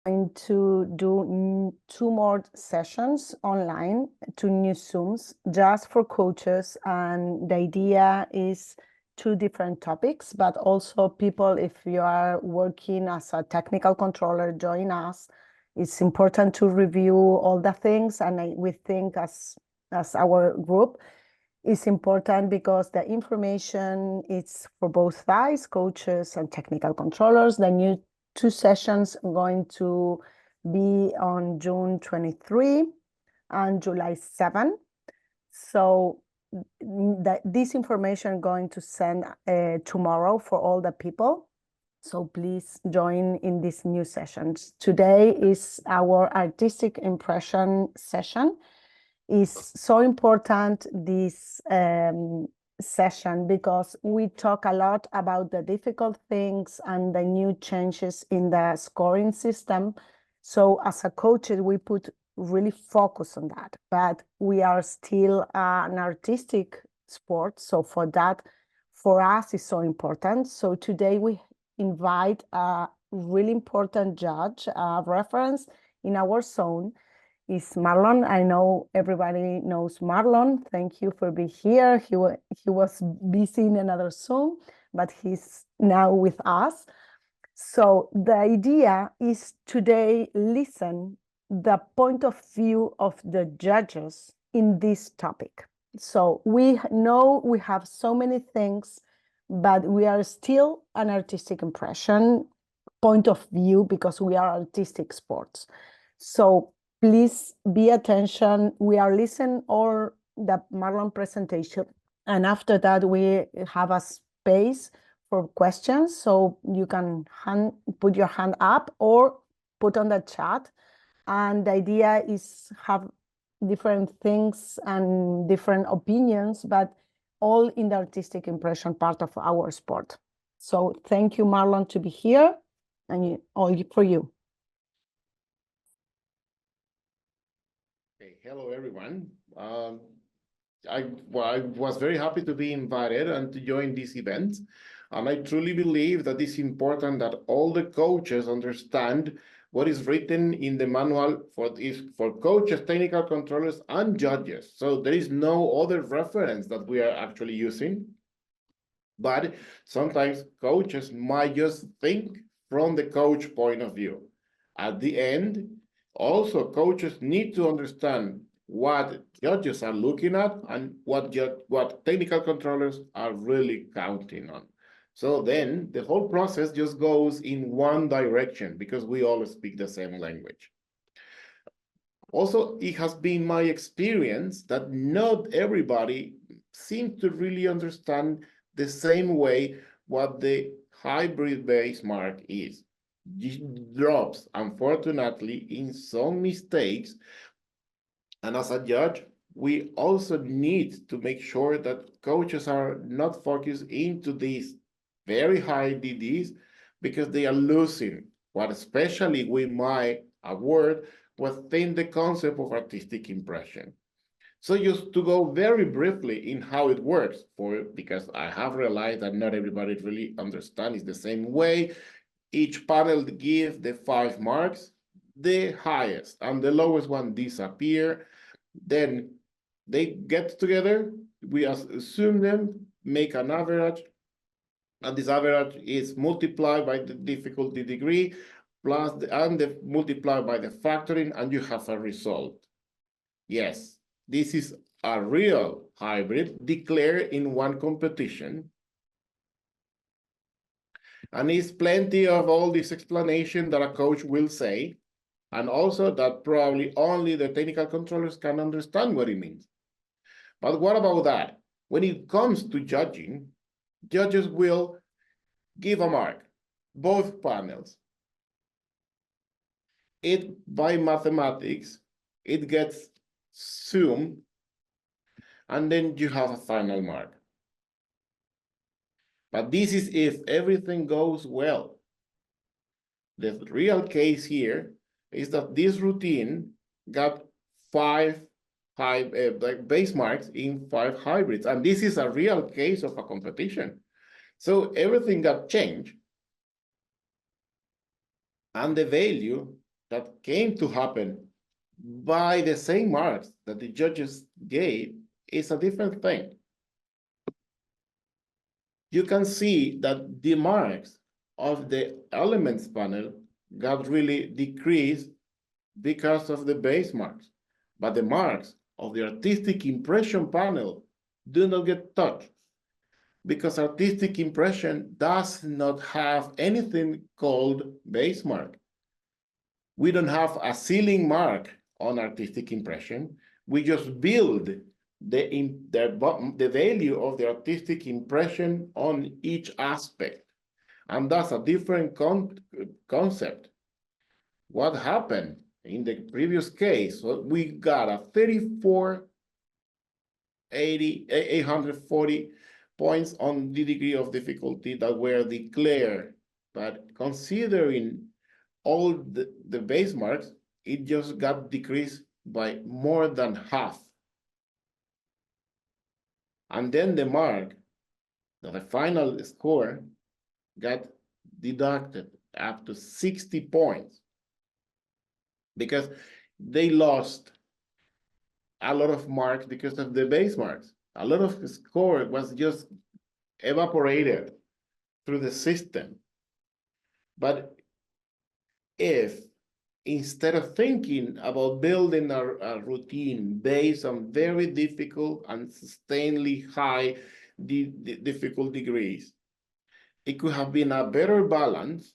going to do 2 more sessions online, 2 new Zooms just for coaches. And the idea is 2 different topics, but also people, if you are working as a technical controller, join us. It's important to review all the things. And we think as our group, is important because the information is for both sides, coaches and technical controllers. The new 2 sessions are going to be on June 23 and July 7. So this information going to send tomorrow for all the people. So please join in these new sessions. Today is our artistic impression session. Is so important, this session, because we talk a lot about the difficult things and the new changes in the scoring system. So as a coach, we put really focus on that, but we are still an artistic sport. So for that, for us, is so important. So today we invite a really important judge, reference in our zone, is Marlon. I know everybody knows Marlon. Thank you for being here. He was busy in another Zoom, but he's now with us. So the idea is today listen the point of view of the judges in this topic. So we know we have so many things, but we are still an artistic impression point of view because we are artistic sports. So please be attention. We are listening or the Marlon presentation, and after that we have a space for questions. So you can put your hand up or put on the chat. And the idea is have different things and different opinions, but all in the artistic impression part of our sport. So thank you, Marlon, to be here, and all for you. Okay, hello everyone. I was very happy to be invited and to join this event. And I truly believe that it's important that all the coaches understand what is written in the manual for coaches, technical controllers, and judges. So there is no other reference that we are actually using. But sometimes coaches might just think from the coach point of view. At the end, also coaches need to understand what judges are looking at and what technical controllers are really counting on. So then the whole process just goes in one direction because we all speak the same language. Also, it has been my experience that not everybody seems to really understand the same way what the hybrid base mark is. It drops, unfortunately, in some mistakes. And as a judge, we also need to make sure that coaches are not focused into these very high DDs because they are losing what especially we might award within the concept of artistic impression. So just to go very briefly in how it works, because I have realized that not everybody really understands the same way. Each panel gives the 5 marks, the highest and the lowest one disappear. Then they get together, we assume them, make an average, and this average is multiplied by the difficulty degree plus multiplied by the factoring, and you have a result. Yes, this is a real hybrid declared in one competition. And it's plenty of all this explanation that a coach will say, and also that probably only the technical controllers can understand what it means. But what about that? When it comes to judging, judges will give a mark, both panels. By mathematics, it gets summed, and then you have a final mark. But this is if everything goes well. The real case here is that this routine got 5 base marks in 5 hybrids, and this is a real case of a competition. So everything got changed, and the value that came to happen by the same marks that the judges gave is a different thing. You can see that the marks of the elements panel got really decreased because of the base marks, but the marks of the artistic impression panel do not get touched because artistic impression does not have anything called base mark. We don't have a ceiling mark on artistic impression. We just build the value of the artistic impression on each aspect. And that's a different concept. What happened in the previous case? Well, we got a 840 points on the degree of difficulty that were declared. But considering all the base marks, it just got decreased by more than half. And then the mark, the final score, got deducted up to 60 points because they lost a lot of marks because of the base marks. A lot of the score was just evaporated through the system. But if instead of thinking about building a routine based on very difficult and sustainably high difficult degrees, it could have been a better balance.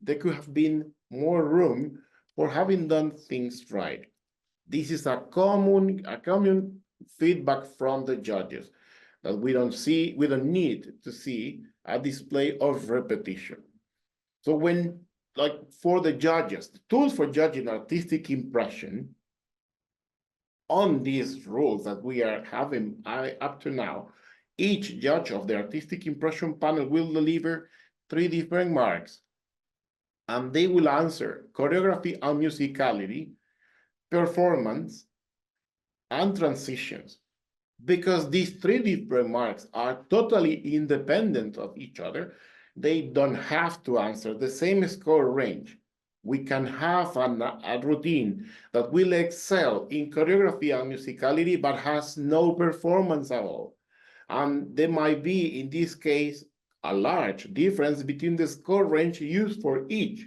There could have been more room for having done things right. This is a common feedback from the judges that we don't need to see a display of repetition. So when, like for the judges, the tools for judging artistic impression on these rules that we are having up to now, each judge of the artistic impression panel will deliver 3 different marks, and they will answer choreography and musicality, performance, and transitions. Because these 3 different marks are totally independent of each other, they don't have to answer the same score range. We can have a routine that will excel in choreography and musicality, but has no performance at all. And there might be, in this case, a large difference between the score range used for each.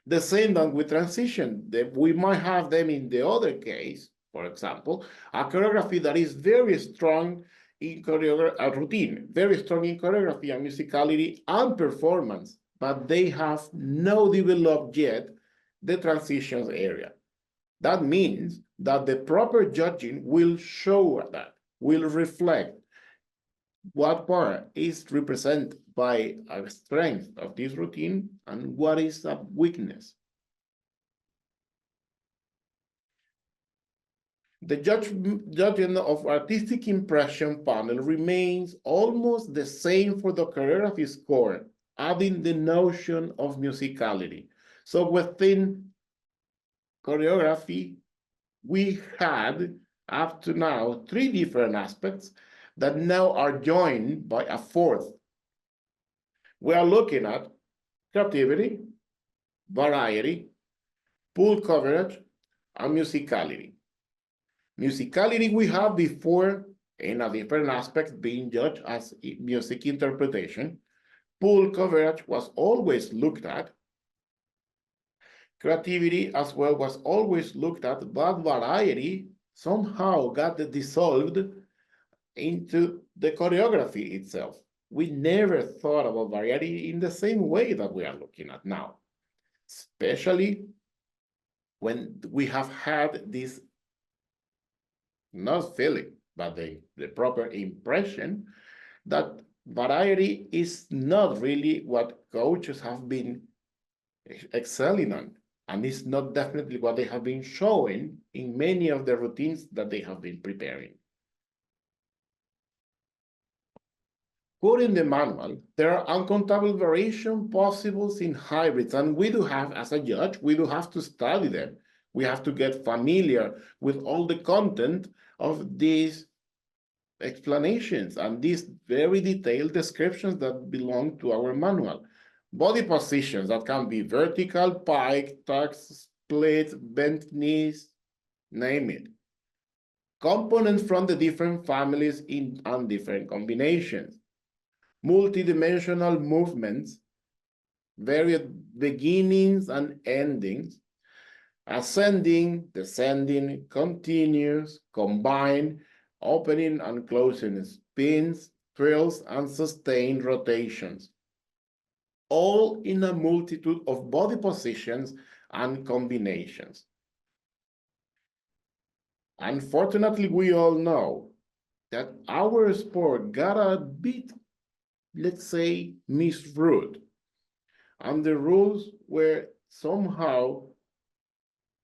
The same done with transition. We might have them in the other case, for example, a choreography that is very strong in choreography, a routine, very strong in choreography and musicality and performance, but they have no developed yet the transitions area. That means that the proper judging will show that, will reflect what part is represented by a strength of this routine and what is a weakness. The judging of artistic impression panel remains almost the same for the choreography score, adding the notion of musicality. So within choreography, we had up to now 3 different aspects that now are joined by a 4th. We are looking at creativity, variety, pool coverage, and musicality. Musicality we have before in a different aspect being judged as music interpretation. Pool coverage was always looked at. Creativity as well was always looked at, but variety somehow got dissolved into the choreography itself. We never thought about variety in the same way that we are looking at now, especially when we have had this not feeling, but the proper impression that variety is not really what coaches have been excelling on, and it's not definitely what they have been showing in many of the routines that they have been preparing. Quoting the manual, there are uncountable variation possibles in hybrids, and we do have, as a judge, we do have to study them. We have to get familiar with all the content of these explanations and these very detailed descriptions that belong to our manual. body positions that can be vertical, pike, tucks, split, bent knees, name it. Components from the different families and different combinations. Multidimensional movements, various beginnings and endings, ascending, descending, continuous, combined, opening and closing spins, trills, and sustained rotations, all in a multitude of body positions and combinations. Unfortunately, we all know that our sport got a bit, let's say, misread, and the rules were somehow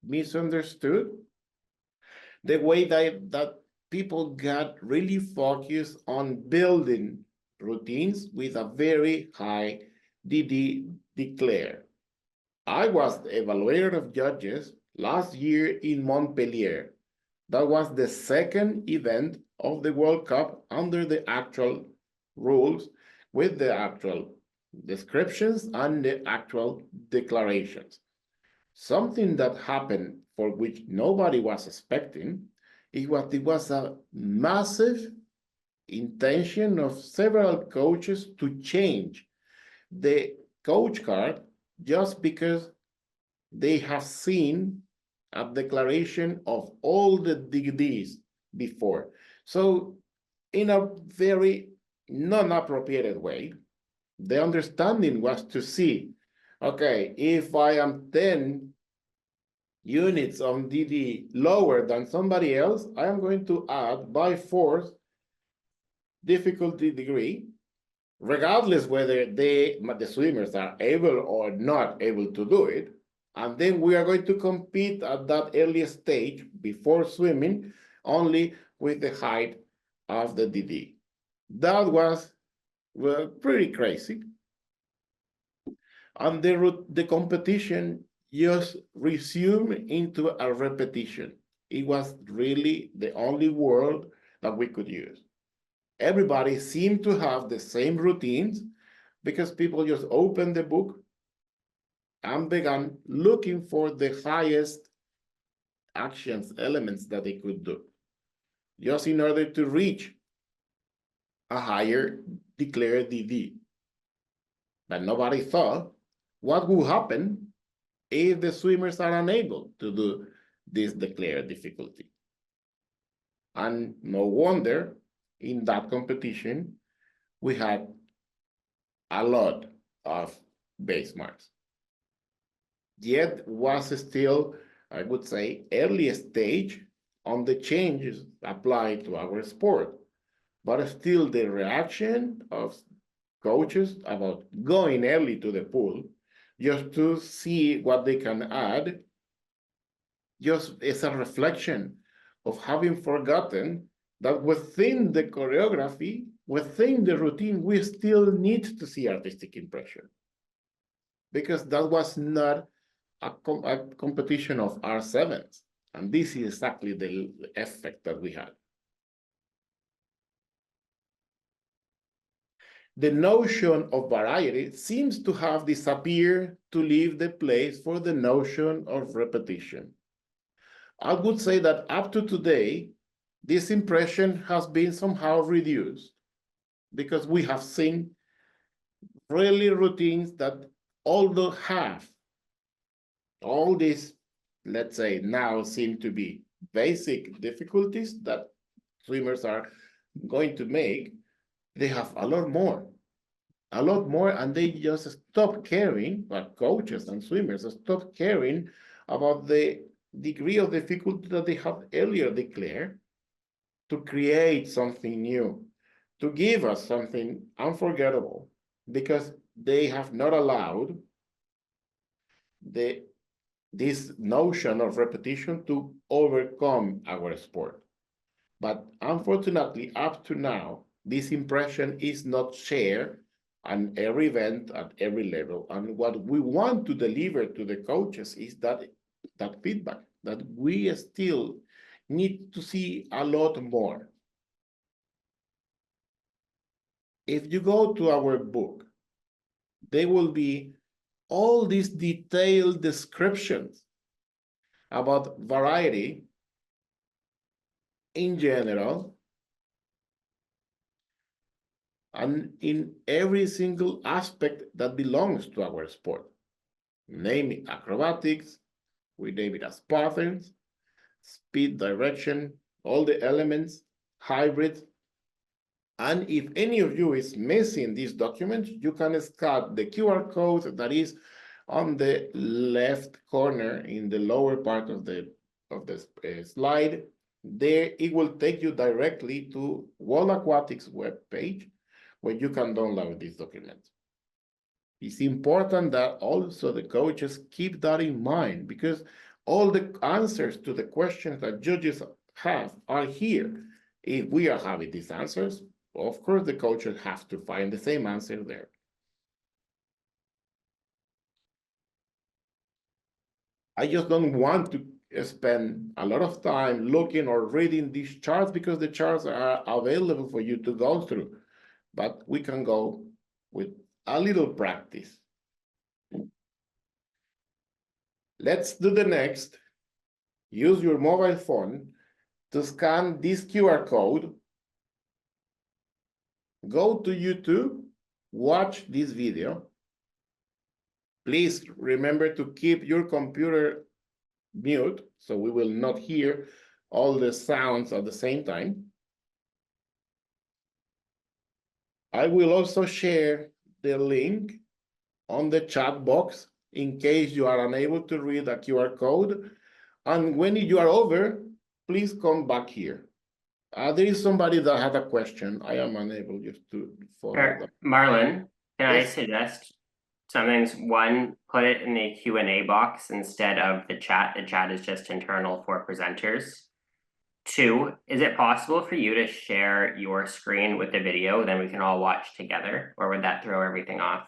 misunderstood. The way that people got really focused on building routines with a very high DD declare. I was the evaluator of judges last year in Montpellier. That was the second event of the World Cup under the actual rules with the actual descriptions and the actual declarations. Something that happened for which nobody was expecting, it was a massive intention of several coaches to change the coach card just because they have seen a declaration of all the DDs before. So in a very non-appropriate way, the understanding was to see, okay, if I am 10 units on DD lower than somebody else, I am going to add by force difficulty degree, regardless whether the swimmers are able or not able to do it. And then we are going to compete at that early stage before swimming only with the height of the DD. That was, well, pretty crazy. And the competition just resumed into a repetition. It was really the only word that we could use. Everybody seemed to have the same routines because people just opened the book and began looking for the highest actions, elements that they could do, just in order to reach a higher declared DD. But nobody thought what will happen if the swimmers are unable to do this declared difficulty. And no wonder in that competition, we had a lot of base marks. Yet was still, I would say, early stage on the changes applied to our sport. But still the reaction of coaches about going early to the pool just to see what they can add, just as a reflection of having forgotten that within the choreography, within the routine, we still need to see artistic impression. Because that was not a competition of R7s. And this is exactly the effect that we had. The notion of variety seems to have disappeared to leave the place for the notion of repetition. I would say that up to today, this impression has been somehow reduced because we have seen really routines that although have all these, let's say now seem to be basic difficulties that swimmers are going to make, they have a lot more, and they just stop caring, but coaches and swimmers stop caring about the degree of difficulty that they have earlier declared to create something new, to give us something unforgettable, because they have not allowed this notion of repetition to overcome our sport. But unfortunately, up to now, this impression is not shared on every event at every level. And what we want to deliver to the coaches is that feedback, that we still need to see a lot more. If you go to our book, there will be all these detailed descriptions about variety in general and in every single aspect that belongs to our sport. Name it acrobatics, we name it as patterns, speed, direction, all the elements, hybrid. And if any of you is missing this document, you can scan the QR code that is on the left corner in the lower part of the slide. There, it will take you directly to World Aquatics webpage where you can download this document. It's important that also the coaches keep that in mind, because all the answers to the questions that judges have are here. If we are having these answers, of course, the coaches have to find the same answer there. I just don't want to spend a lot of time looking or reading these charts, because the charts are available for you to go through. But we can go with a little practice. Let's do the next. Use your mobile phone to scan this QR code. Go to YouTube, watch this video. Please remember to keep your computer mute, so we will not hear all the sounds at the same time. I will also share the link on the chat box in case you are unable to read a QR code. And when you are over, please come back here. There is somebody that had a question. I am unable just to follow that. Marlon, can I Yes. suggest some things? One, put it in the Q&A box instead of the chat. The chat is just internal for presenters. Two, is it possible for you to share your screen with the video, then we can all watch together, or would that throw everything off?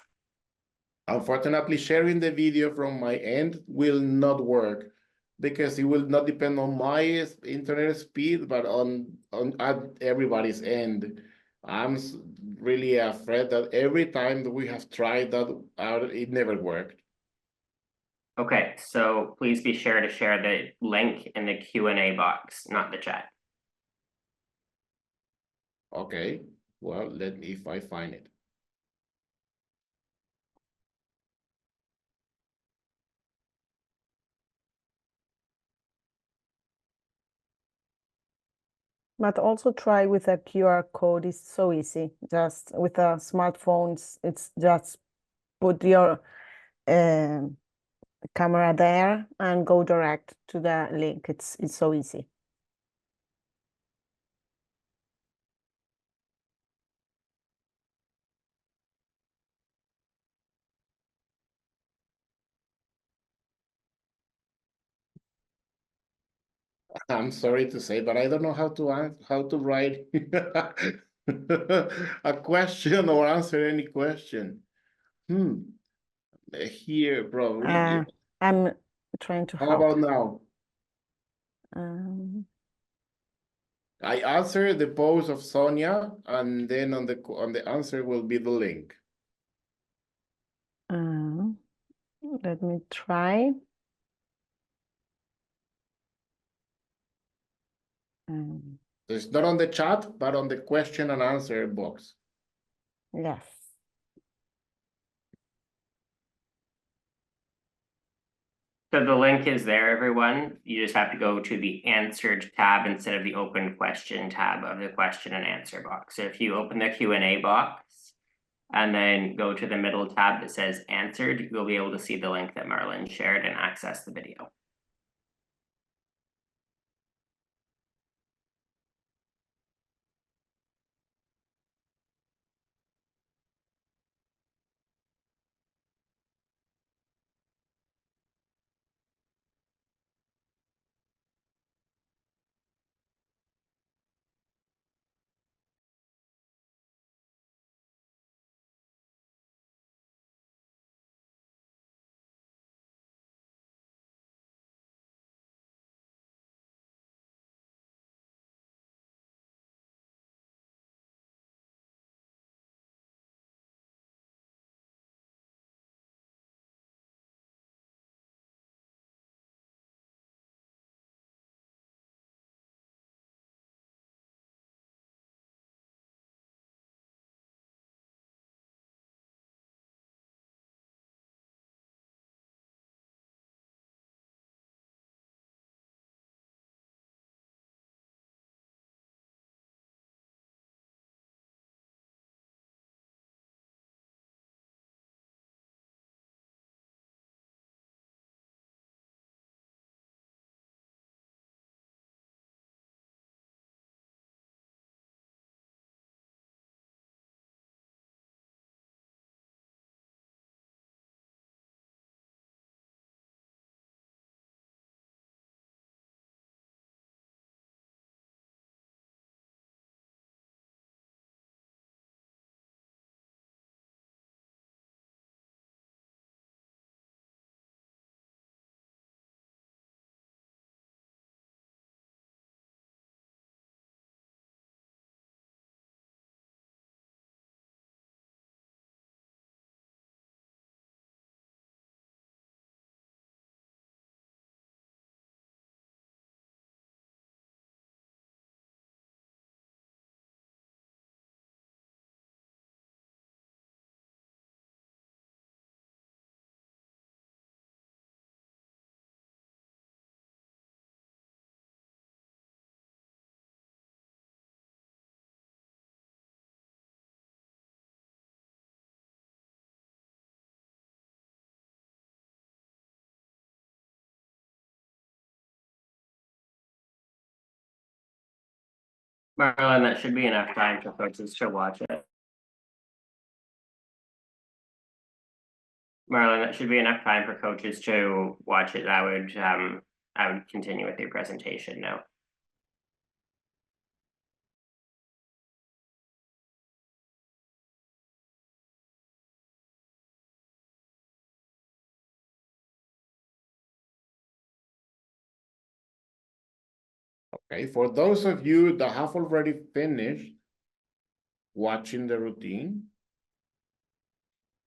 Unfortunately, sharing the video from my end will not work, because it will not depend on my internet speed, but on at everybody's end. I'm really afraid that every time that we have tried that out, it never worked. Okay, so please be sure to share the link in the Q&A box, not the chat. Okay, well, let me, if I find it. But also try with a QR code. It's so easy. Just with a smartphones, it's just put your camera there and go direct to the link. It's so easy. I'm sorry to say, but I don't know how to write a question or answer any question. Here, probably. I'm trying to How help. about now? I answer the post of Sonia, and then on the answer will be the link. Let me try. It's not on the chat, but on the question and answer box. Yes. So the link is there, everyone. You just have to go to the answered tab instead of the open question tab of the question and answer box. So if you open the Q&A box and then go to the middle tab that says answered, you'll be able to see the link that Marlon shared and access the video. Marlon, that should be enough time for coaches to watch it. Marlon, that should be enough time for coaches to watch it. I would continue with your presentation now. Okay, for those of you that have already finished watching the routine,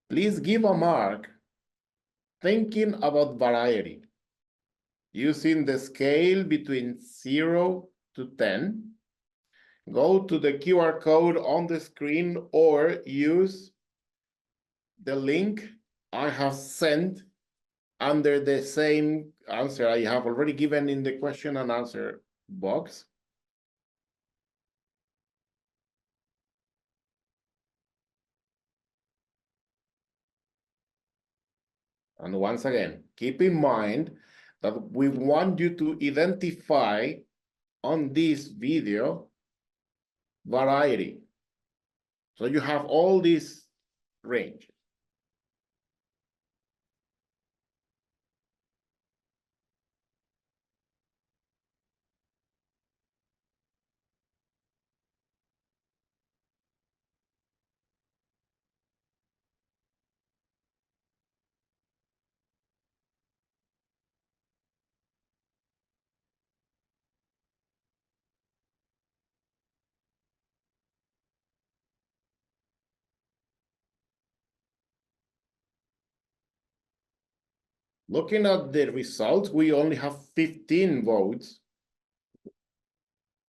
please give a mark thinking about variety using the scale between 0 to 10. Go to the QR code on the screen or use the link I have sent under the same answer I have already given in the question and answer box. And once again, keep in mind that we want you to identify on this video variety. So you have all these range. Looking at the results, we only have 15 votes.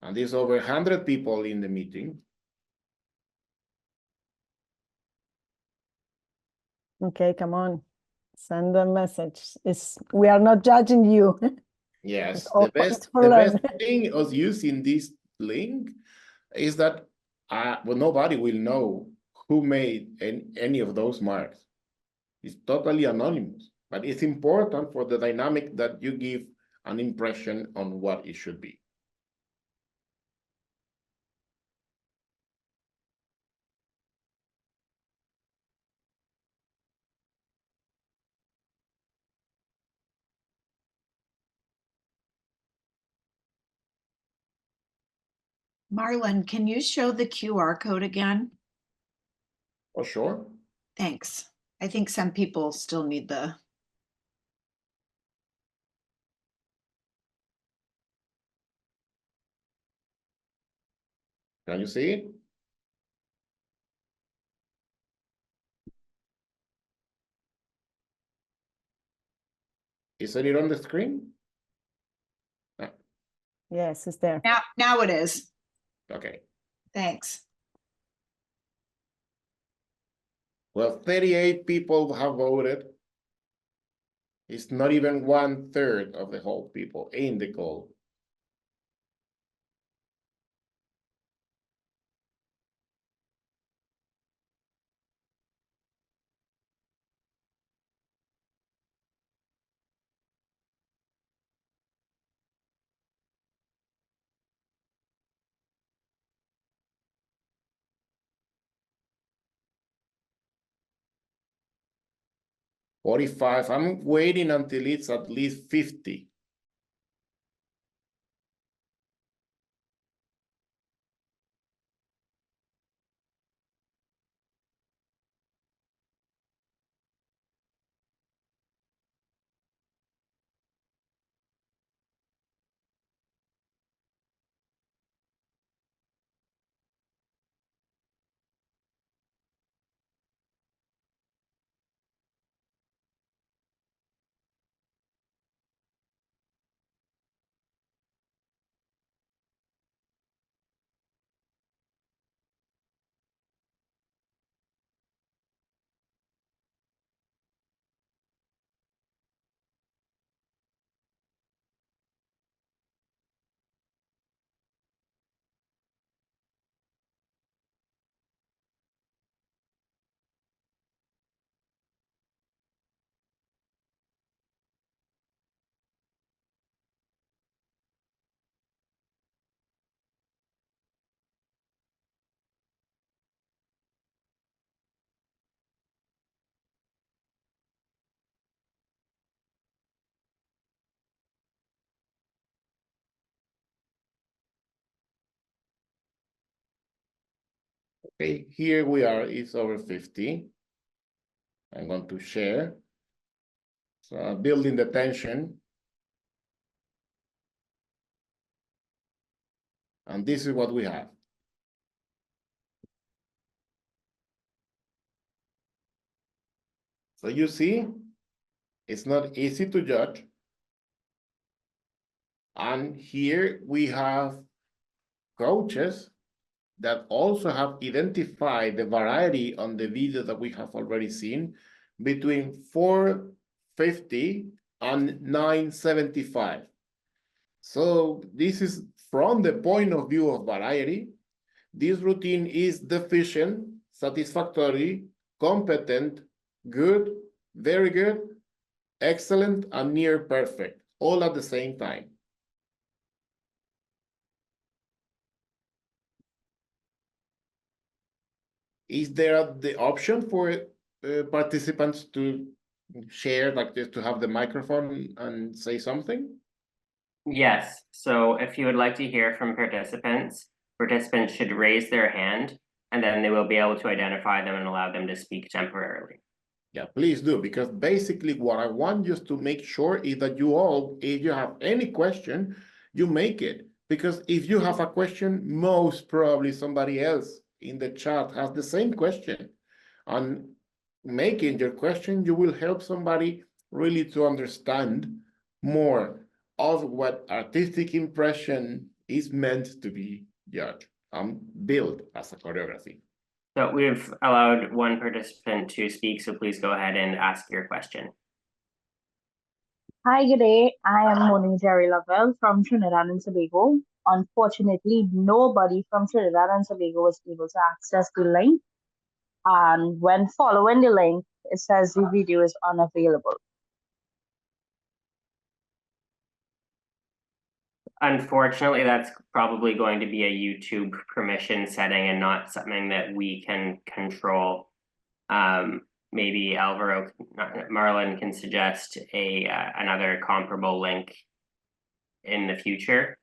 And there's over 100 people in the meeting. Okay, come on. Send a message. We are not judging you. Yes, It's the for best learn. thing of using this link is that well, nobody will know who made any of those marks. It's totally anonymous, but it's important for the dynamic that you give an impression on what it should be. Marlon, can you show the QR code again? For sure. Thanks. I think some people still need the. Can you see it? Isn't it on the screen? Yes, it's there. Now it is. Okay. Thanks. Well, 38 people have voted. It's not even 1/3 of the whole people in the call. $45. I'm waiting until it's at least 50. Okay, here we are, it's over 50. I'm going to share. So building the tension. And this is what we have. So you see, it's not easy to judge. And here we have coaches that also have identified the variety on the video that we have already seen between 450 and 975. So this is from the point of view of variety. This routine is deficient, satisfactory, competent, good, very good, excellent, and near perfect, all at the same time. Is there the option for participants to share, like this, to have the microphone and say something? Yes, so if you would like to hear from participants should raise their hand, and then they will be able to identify them and allow them to speak temporarily. Yeah, please do, because basically what I want just to make sure is that you all, if you have any question, you make it. Because if you have a question, most probably somebody else in the chat has the same question. And making your question, you will help somebody really to understand more of what artistic impression is meant to be judged and built as a choreography. So we've allowed one participant to speak, so please go ahead and ask your question. Hi, good day. I am Moni Jerry Lavelle from Trinidad and Tobago. Unfortunately, nobody from Trinidad and Tobago was able to access the link. And when following the link, it says the video is unavailable. Unfortunately, that's probably going to be a YouTube permission setting and not something that we can control. Maybe Marlon can suggest another comparable link in the future,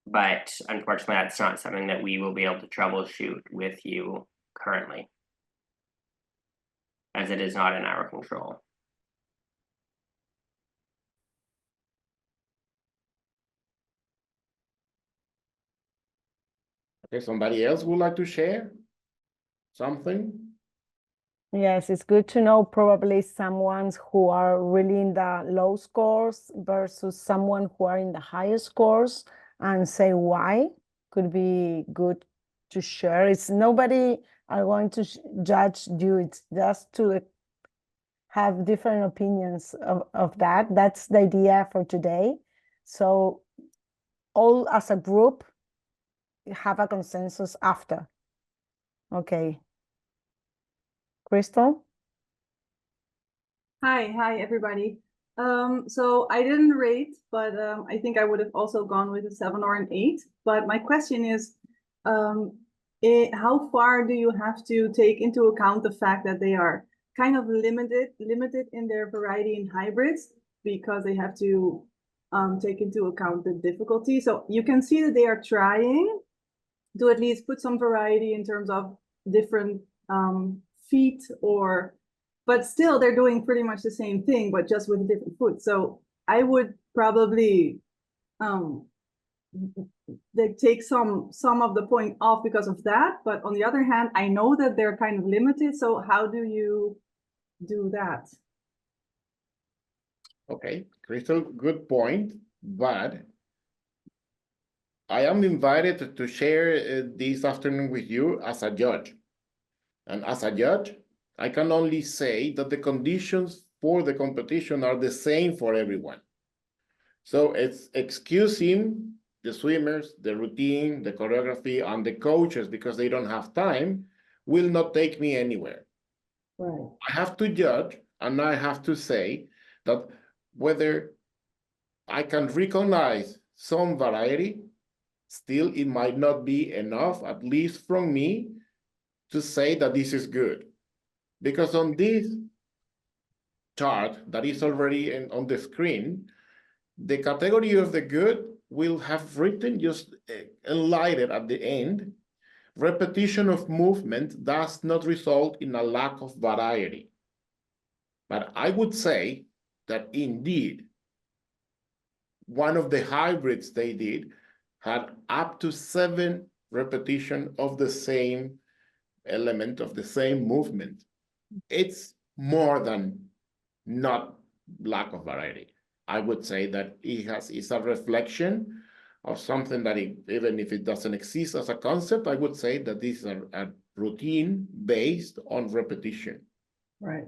but unfortunately, that's not something that we will be able to troubleshoot with you currently, as it is not in our control. Okay, somebody else would like to share something? Yes, it's good to know probably someone who are really in the low scores versus someone who are in the higher scores, and say why. Could be good to share. It's nobody are going to judge you. It's just to have different opinions of that. That's the idea for today. So all as a group have a consensus after. Okay. Crystal? Hi, everybody. So I didn't rate, but I think I would have also gone with a 7 or an 8. But my question is, how far do you have to take into account the fact that they are kind of limited in their variety in hybrids, because they have to take into account the difficulty? So you can see that they are trying to at least put some variety in terms of different feet, but still they're doing pretty much the same thing, but just with a different foot. So I would probably they take some of the point off because of that. But on the other hand, I know that they're kind of limited. So how do you do that? Okay, Crystal, good point, but I am invited to share this afternoon with you as a judge. And as a judge, I can only say that the conditions for the competition are the same for everyone. So it's excusing the swimmers, the routine, the choreography, and the coaches because they don't have time will not take me anywhere. Right. I have to judge, and I have to say that whether I can recognize some variety, still it might not be enough, at least from me, to say that this is good. Because on this chart that is already on the screen, the category of the good will have written just enlightened at the end, repetition of movement does not result in a lack of variety. But I would say that indeed, one of the hybrids they did had up to 7 repetition of the same element, of the same movement. It's more than not lack of variety. I would say that it's a reflection of something that even if it doesn't exist as a concept, I would say that this is a routine based on repetition. Right.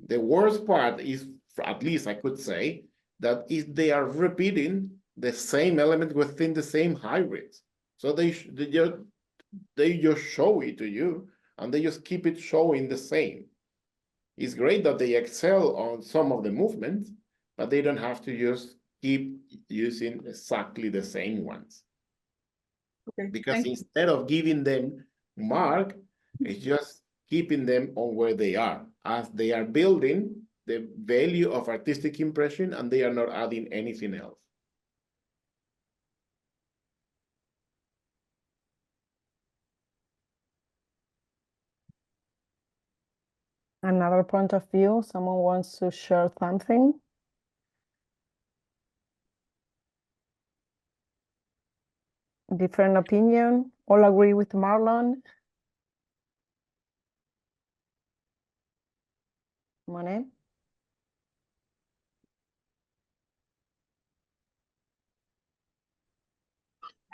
The worst part is, at least I could say, that if they are repeating the same element within the same hybrids. So they just show it to you and they just keep it showing the same. It's great that they excel on some of the movements, but they don't have to just keep using exactly the same ones. Okay. Because instead of giving them mark, it's just keeping them on where they are, as they are building the value of artistic impression and they are not adding anything else. Another point of view, someone wants to share something. Different opinion, all agree with Marlon. Monet?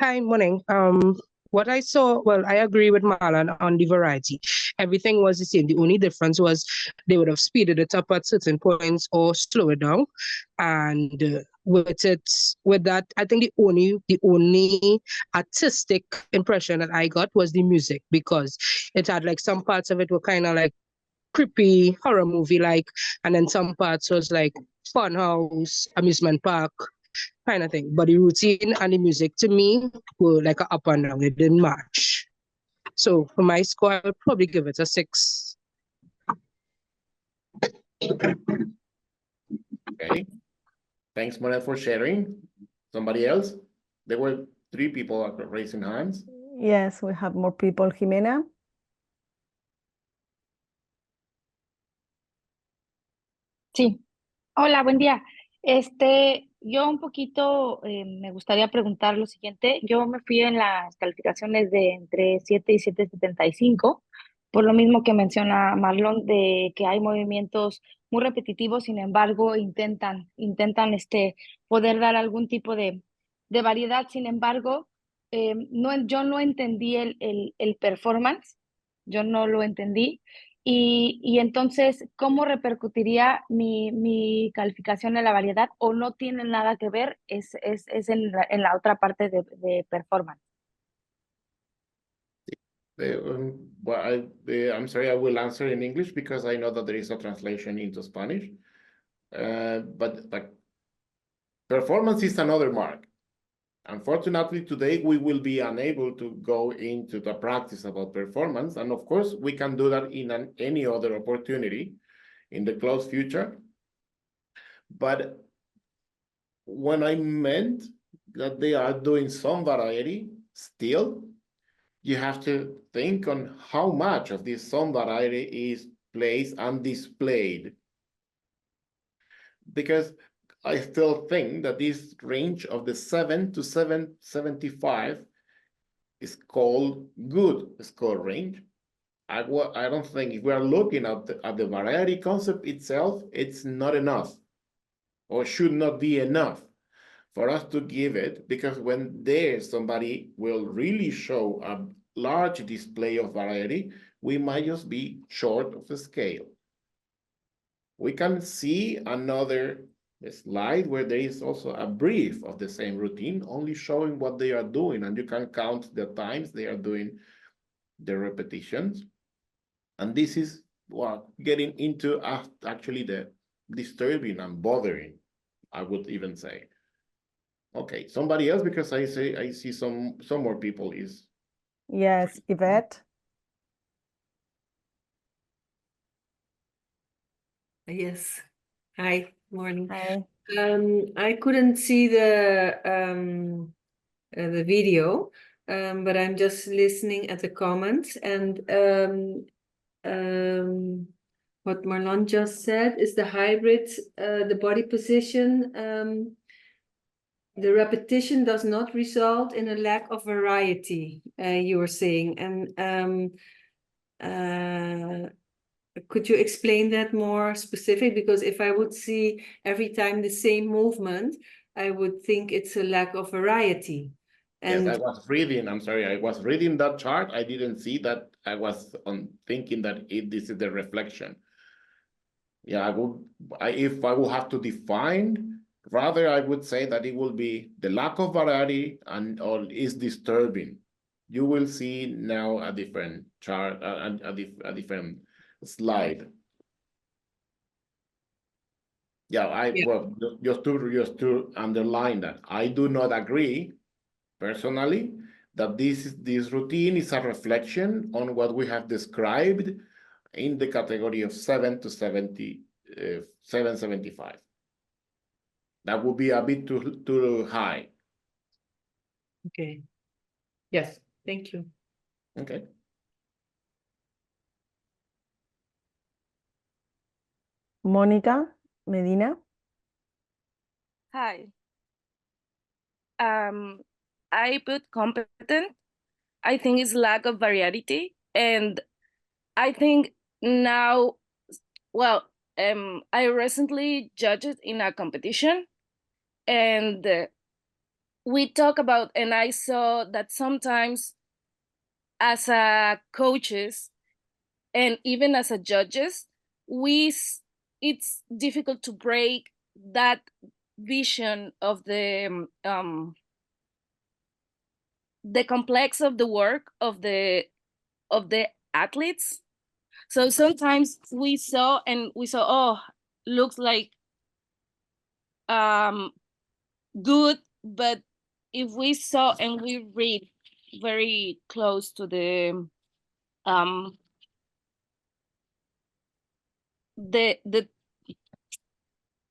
Hi, morning. What I saw, well, I agree with Marlon on the variety. Everything was the same. The only difference was they would have speeded it up at certain points or slow it down. And with that, I think the only artistic impression that I got was the music, because it had like some parts of it were kind of like creepy horror movie like, and then some parts was like fun house, amusement park kind of thing. But the routine and the music to me were like a up and down. It didn't match. So for my score, I would probably give it a 6. Okay. Thanks, Monet, for sharing. Somebody else? There were 3 people raising hands. Yes, we have more people. Jimena? Sí. Hola, buen día. Yo un poquito me gustaría preguntar lo siguiente. Yo me fui en las calificaciones de entre 7 y 7,75, por lo mismo que menciona Marlon, de que hay movimientos muy repetitivos, sin embargo, intentan poder dar algún tipo de variedad. Sin embargo, yo no entendí el performance, yo no lo entendí. Y entonces, ¿cómo repercutiría mi calificación en la variedad? ¿O no tiene nada que ver? Es en la otra parte de performance. I'm sorry, I will answer in English because I know that there is a translation into Spanish. But performance is another mark. Unfortunately, today we will be unable to go into the practice about performance. And of course, we can do that in any other opportunity in the close future. But when I meant that they are doing some variety, still, you have to think on how much of this some variety is placed and displayed. Because I still think that this range of the 7 to 775 is called good score range. I don't think if we are looking at the variety concept itself, it's not enough or should not be enough for us to give it, because when somebody will really show a large display of variety, we might just be short of the scale. We can see another slide where there is also a brief of the same routine, only showing what they are doing, and you can count the times they are doing the repetitions. And this is getting into actually the disturbing and bothering, I would even say. Okay, somebody else, because I see some more people is. Yes, Yvette. Yes. Hi, morning. Hi. I couldn't see the video, but I'm just listening at the comments. And what Marlon just said is the hybrid, the body position, the repetition does not result in a lack of variety, you were saying. And could you explain that more specific? Because if I would see every time the same movement, I would think it's a lack of variety. And yes, I was reading, I'm sorry, I was reading that chart. I didn't see that. I was thinking that this is the reflection. Yeah, if I would have to define, rather I would say that it will be the lack of variety or is disturbing. You will see now a different chart, a different slide. Yeah, well, just to underline that I do not agree personally that this routine is a reflection on what we have described in the category of 775. That would be a bit too high. okay. Yes, thank you. Okay. Mónica Medina. Hi. I put competent. I think it's lack of variety. And I think now, well, I recently judged in a competition, and we talk about, and I saw that sometimes as a coaches and even as a judges, it's difficult to break that vision of the complex of the work of the athletes. So sometimes we saw, oh, looks like good, but if we saw and we read very close to the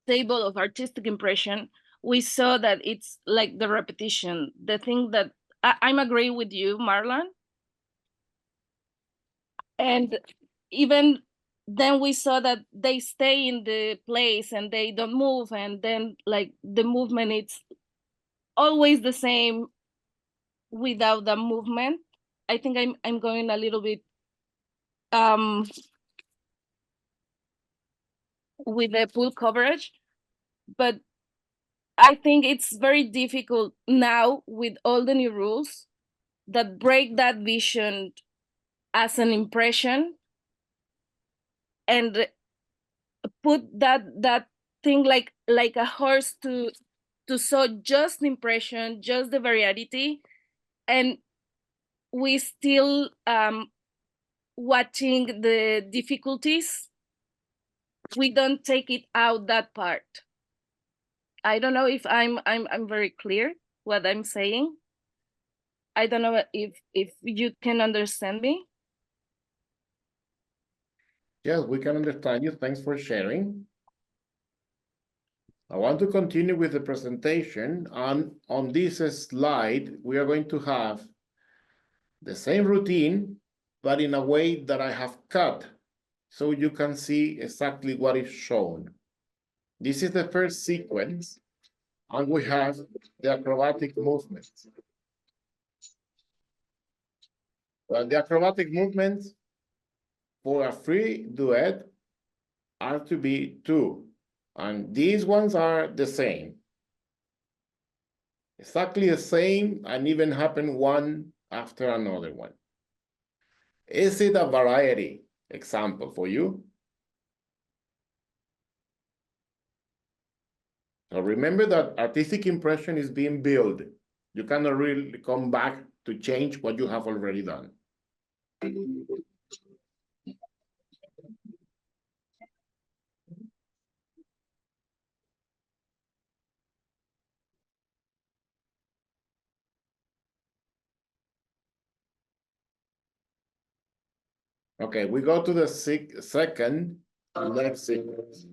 table of artistic impression, we saw that it's like the repetition, the thing that I'm agree with you, Marlon. And even then we saw that they stay in the place and they don't move, and then like the movement, it's always the same without the movement. I think I'm going a little bit with the full coverage, but I think it's very difficult now with all the new rules that break that vision as an impression and put that thing like a horse to show just the impression, just the variety, and we still watching the difficulties. We don't take it out that part. I don't know if I'm very clear what I'm saying. I don't know if you can understand me. Yes, we can understand you. Thanks for sharing. I want to continue with the presentation. On this slide, we are going to have the same routine, but in a way that I have cut, so you can see exactly what is shown. This is the first sequence, and we have the acrobatic movements. Well, the acrobatic movements for a free duet are to be 2, and these ones are the same. Exactly the same, and even happen one after another one. Is it a variety example for you? So remember that artistic impression is being built. You cannot really come back to change what you have already done. Okay, we go to the second next sequence.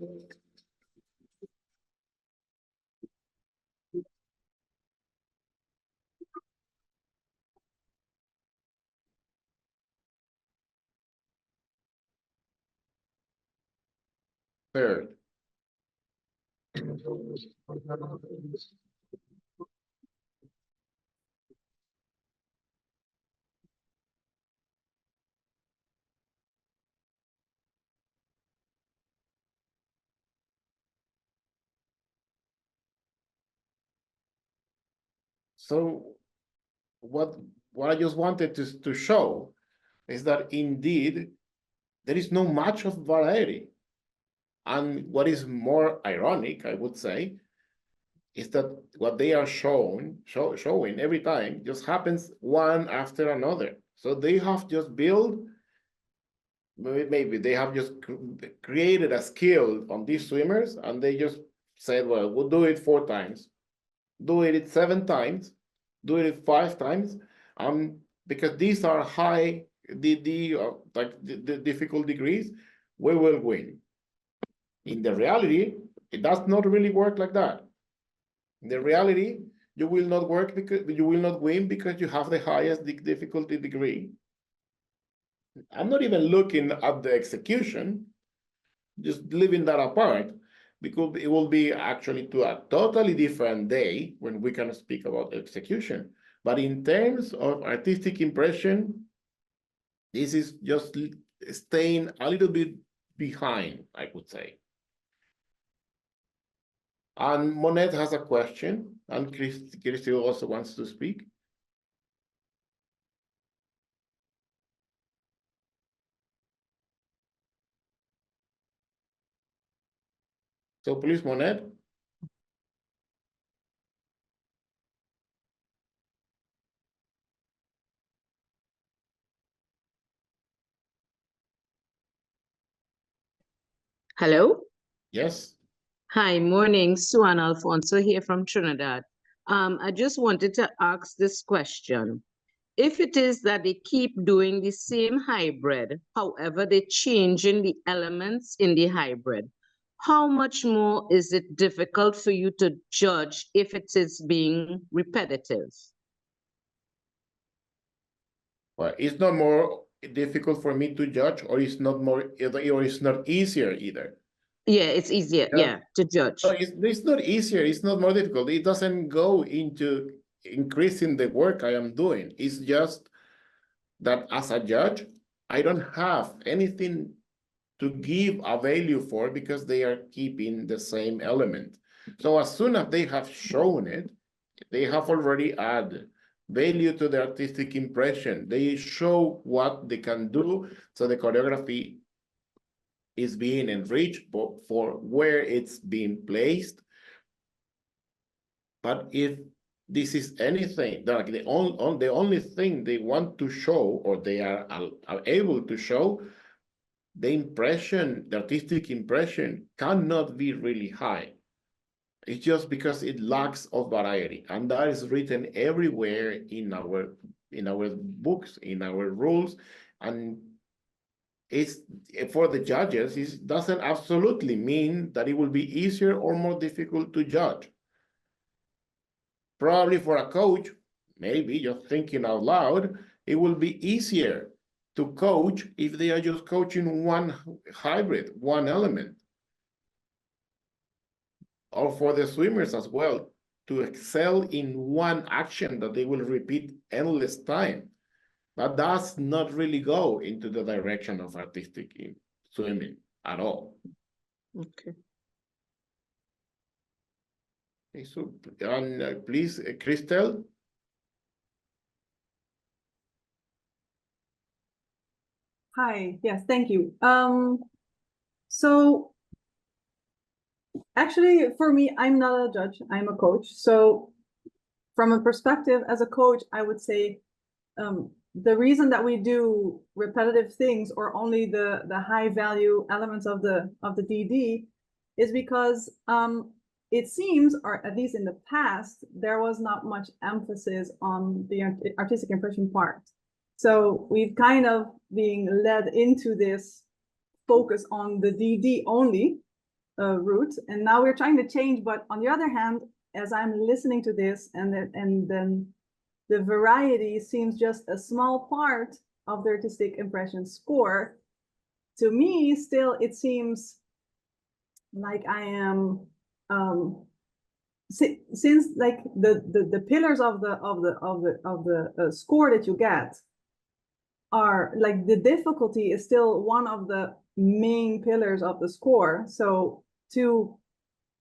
third. So what I just wanted to show is that indeed there is no much of variety. And what is more ironic, I would say, is that what they are showing every time just happens one after another. So they have just built, maybe they have just created a skill on these swimmers, and they just said, well, we'll do it 4 times, do it 7 times, do it 5 times, because these are high, the difficult degrees, we will win. In the reality, it does not really work like that. In the reality, you will not work because you will not win because you have the highest difficulty degree. I'm not even looking at the execution, just leaving that apart, because it will be actually to a totally different day when we can speak about execution. But in terms of artistic impression, this is just staying a little bit behind, I would say. And Monet has a question, and Christy also wants to speak. So please, Monet. Hello? Yes. Hi, morning. Suan Alfonso here from Trinidad. I just wanted to ask this question. If it is that they keep doing the same hybrid, however, they're changing the elements in the hybrid, how much more is it difficult for you to judge if it is being repetitive? Well, it's not more difficult for me to judge, or it's not more, or it's not easier either. Yeah, it's easier, yeah, to judge. So it's not easier, it's not more difficult. It doesn't go into increasing the work I am doing. It's just that as a judge, I don't have anything to give a value for because they are keeping the same element. So as soon as they have shown it, they have already added value to the artistic impression. They show what they can do, so the choreography is being enriched for where it's being placed. But if this is anything, like the only thing they want to show, or they are able to show, the impression, the artistic impression cannot be really high. It's just because it lacks of variety, and that is written everywhere in our books, in our rules, and it's for the judges. It doesn't absolutely mean that it will be easier or more difficult to judge. Probably for a coach, maybe just thinking out loud, it will be easier to coach if they are just coaching one hybrid, one element. Or for the swimmers as well, to excel in one action that they will repeat endless time. But does not really go into the direction of artistic swimming at all. Okay. Okay, so please, Christel. Hi, yes, thank you. So actually, for me, I'm not a judge, I'm a coach. So from a perspective as a coach, I would say the reason that we do repetitive things or only the high value elements of the DD is because it seems, or at least in the past, there was not much emphasis on the artistic impression part. So we've kind of being led into this focus on the DD only route, and now we're trying to change. But on the other hand, as I'm listening to this, and then the variety seems just a small part of the artistic impression score. To me, still, it seems like I am, since like the pillars of the score that you get are like, the difficulty is still one of the main pillars of the score. So to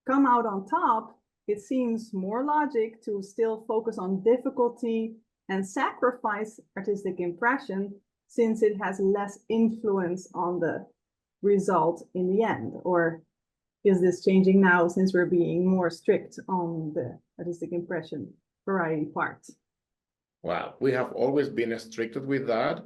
come out on top, it seems more logic to still focus on difficulty and sacrifice artistic impression, since it has less influence on the result in the end. Or is this changing now since we're being more strict on the artistic impression variety part? Well, we have always been restricted with that.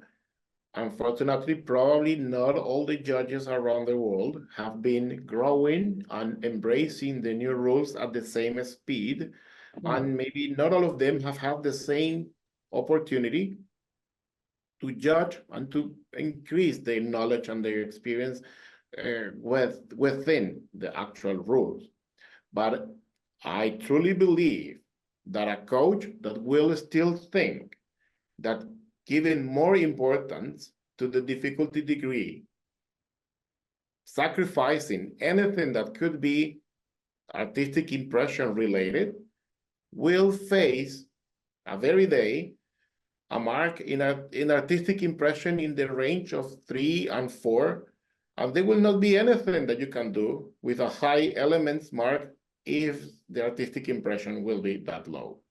Unfortunately, probably not all the judges around the world have been growing and embracing the new rules at the same speed. And maybe not all of them have had the same opportunity to judge and to increase their knowledge and their experience within the actual rules. But I truly believe that a coach that will still think that giving more importance to the difficulty degree, sacrificing anything that could be artistic impression related, will face a very day a mark in artistic impression in the range of 3 and 4, and there will not be anything that you can do with a high elements mark if the artistic impression will be that low.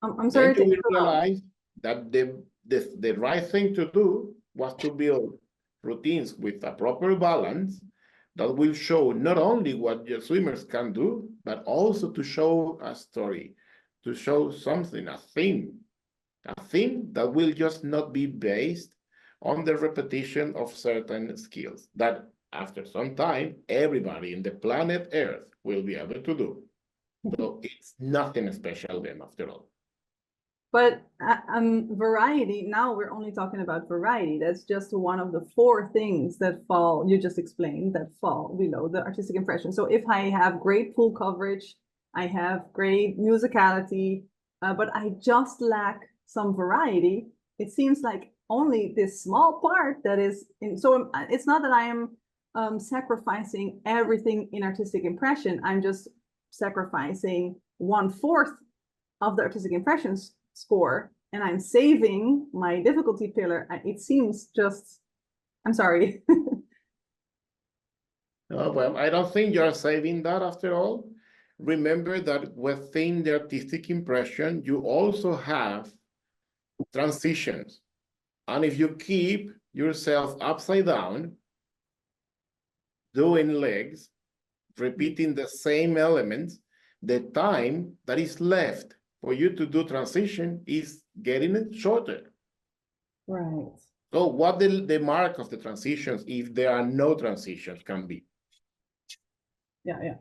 I'm sorry then you to will realize that the right thing to do was to build routines with a proper balance that will show not only what your swimmers can do, but also to show a story, to show something, a theme that will just not be based on the repetition of certain skills that after some time, everybody in the planet Earth will be able to do. So it's nothing special then after all. But variety, now we're only talking about variety. That's just one of the 4 things that fall, you just explained, that fall below the artistic impression. So if I have great pool coverage, I have great musicality, but I just lack some variety, it seems like only this small part that is in, so it's not that I am sacrificing everything in artistic impression. I'm just sacrificing 1/4 of the artistic impressions score, and I'm saving my difficulty pillar. It seems just, I'm sorry. Well, I don't think you're saving that after all. Remember that within the artistic impression, you also have transitions. And if you keep yourself upside down, doing legs, repeating the same elements, the time that is left for you to do transition is getting shorter. Right. So what the mark of the transitions, if there are no transitions, can be? Yeah.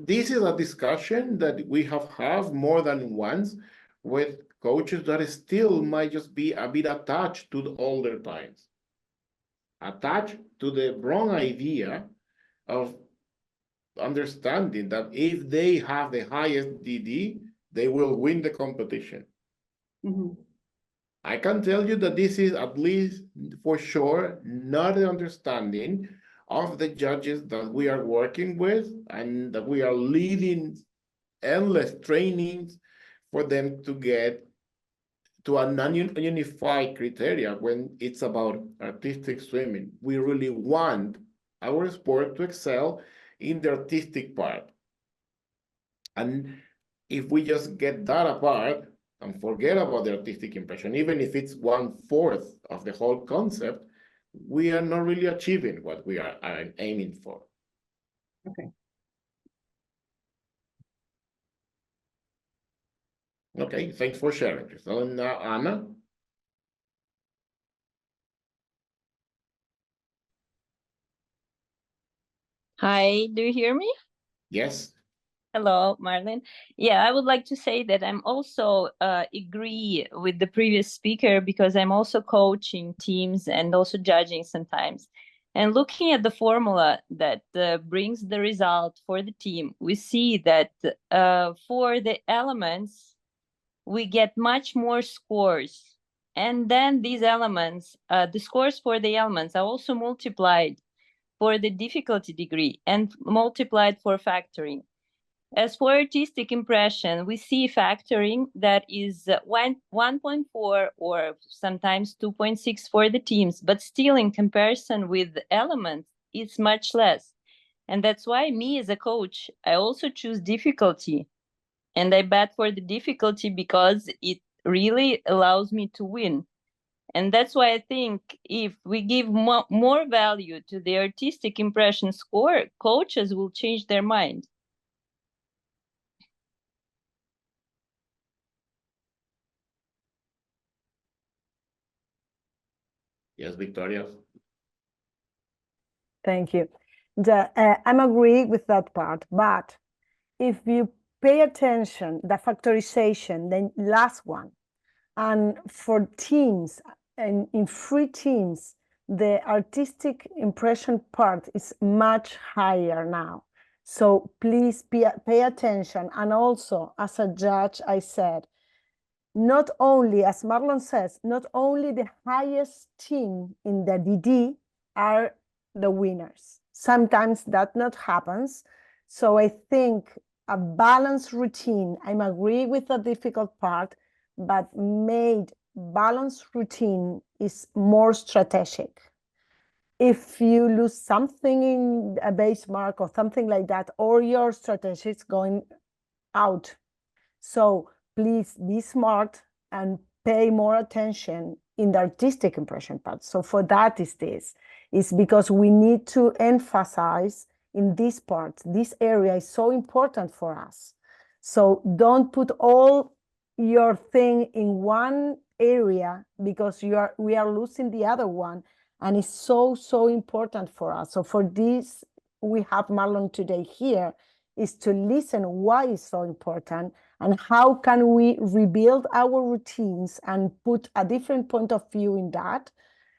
This is a discussion that we have had more than once with coaches that still might just be a bit attached to the older times, attached to the wrong idea of understanding that if they have the highest DD, they will win the competition. I can tell you that this is, at least for sure, not the understanding of the judges that we are working with, and that we are leading endless trainings for them to get to a non-unified criteria when it's about artistic swimming. We really want our sport to excel in the artistic part. And if we just get that apart and forget about the artistic impression, even if it's 1/4 of the whole concept, we are not really achieving what we are aiming for. Okay. Okay, thanks for sharing. So now, Anna. Hi, do you hear me? Yes. Hello, Marlene. Yeah, I would like to say that I'm also agree with the previous speaker, because I'm also coaching teams and also judging sometimes. And looking at the formula that brings the result for the team, we see that for the elements, we get much more scores And then these elements, the scores for the elements are also multiplied for the difficulty degree and multiplied for factoring. As for artistic impression, we see factoring that is 1.4 or sometimes 2.6 for the teams, but still in comparison with elements, it's much less. And that's why me as a coach, I also choose difficulty. And I bet for the difficulty because it really allows me to win. And that's why I think if we give more value to the artistic impression score, coaches will change their mind. Yes, Victoria. Thank you. I'm agree with that part, but if you pay attention, the factorization, the last one, and for teams and in free teams, the artistic impression part is much higher now. So please pay attention. And also, as a judge, I said, not only, as Marlon says, not only the highest team in the DD are the winners. Sometimes that not happens. So I think a balanced routine, I'm agree with the difficult part, but made balanced routine is more strategic. If you lose something in a base mark or something like that, or your strategy is going out. So please be smart and pay more attention in the artistic impression part. So for that is this, is because we need to emphasize in this part, this area is so important for us. So don't put all your thing in one area because we are losing the other one. And it's so important for us. So for this, we have Marlon today here, is to listen why it's so important and how can we rebuild our routines and put a different point of view in that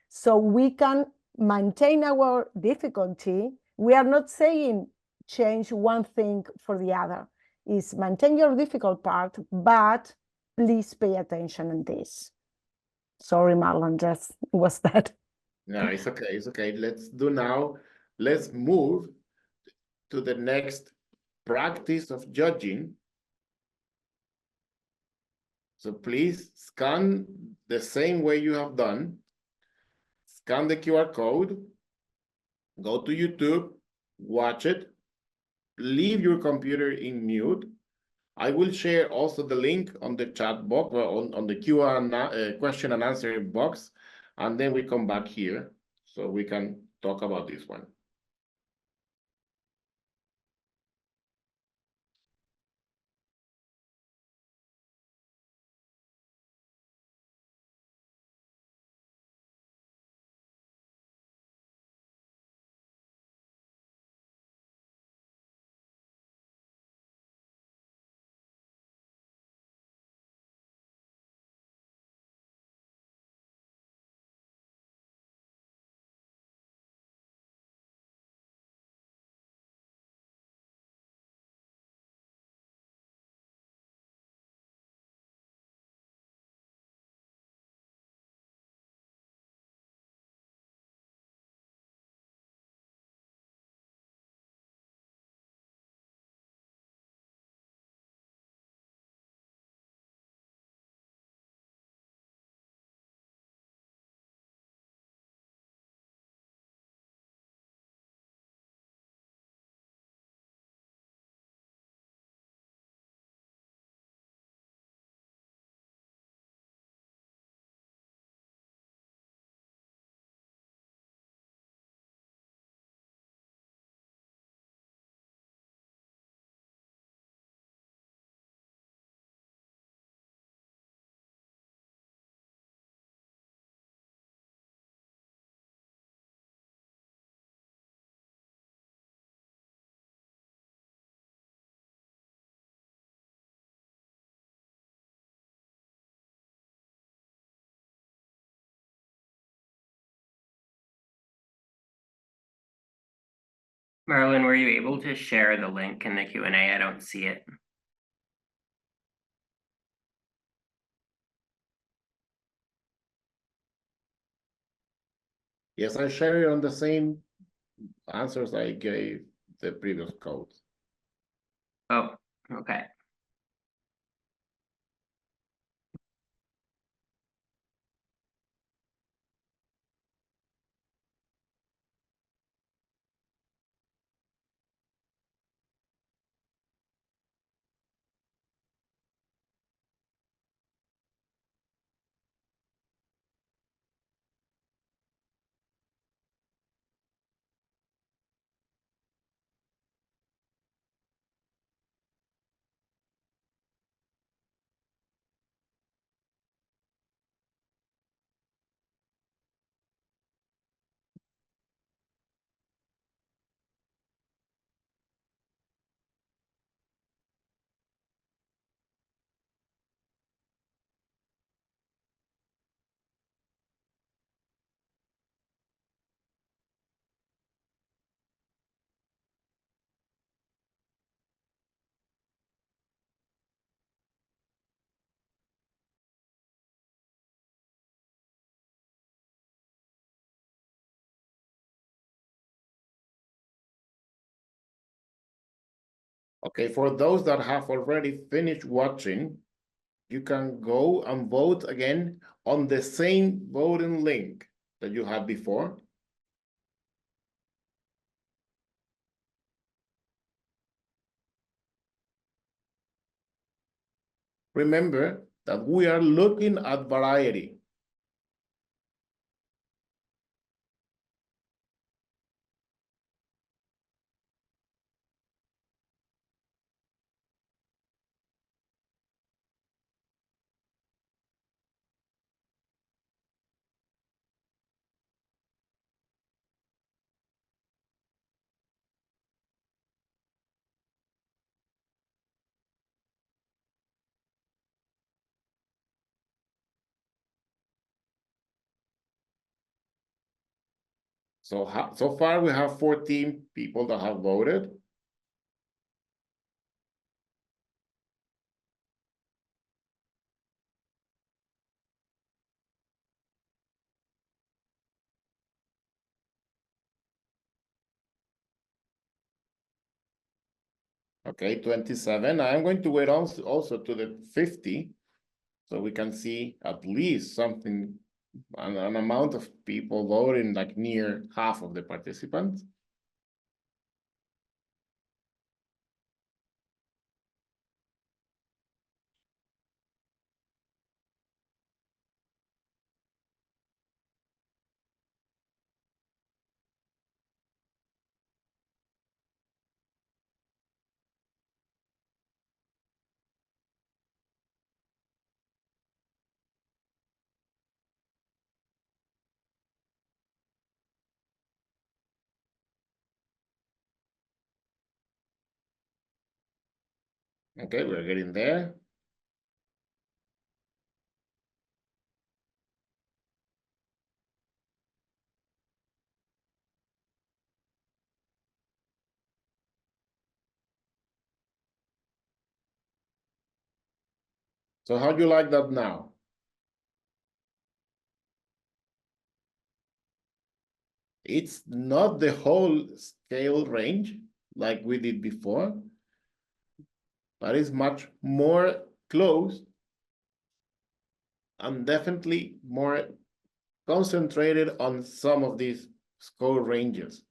so we can maintain our difficulty. We are not saying change one thing for the other. Is maintain your difficult part, but please pay attention on this. Sorry, Marlon, just was that. No, it's okay, it's okay. Let's move to the next practice of judging. So please scan the same way you have done. Scan the QR code, go to YouTube, watch it, leave your computer in mute. I will share also the link on the chat box, on the question and answer box, and then we come back here so we can talk about this one. Marilyn, were you able to share the link in the Q&A? I don't see it. Yes, I share it on the same answers I gave the previous code. Oh, okay. Okay, for those that have already finished watching, you can go and vote again on the same voting link that you had before. Remember that we are looking at variety. So far we have 14 people that have voted. Okay, 27. I'm going to wait also to the 50, so we can see at least something, an amount of people voting, like near half of the participants. Okay, we're getting there. So how do you like that now? It's not the whole scale range like we did before, but it's much more close and definitely more concentrated on some of these score ranges.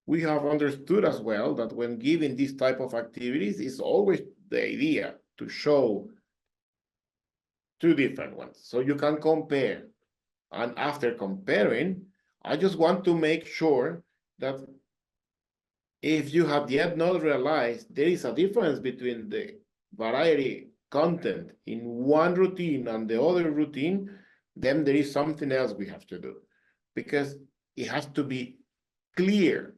We have understood as well that when giving these type of activities, it's always the idea to show two different ones so you can compare. And after comparing, I just want to make sure that if you have yet not realized there is a difference between the variety content in one routine and the other routine, then there is something else we have to do, because it has to be clear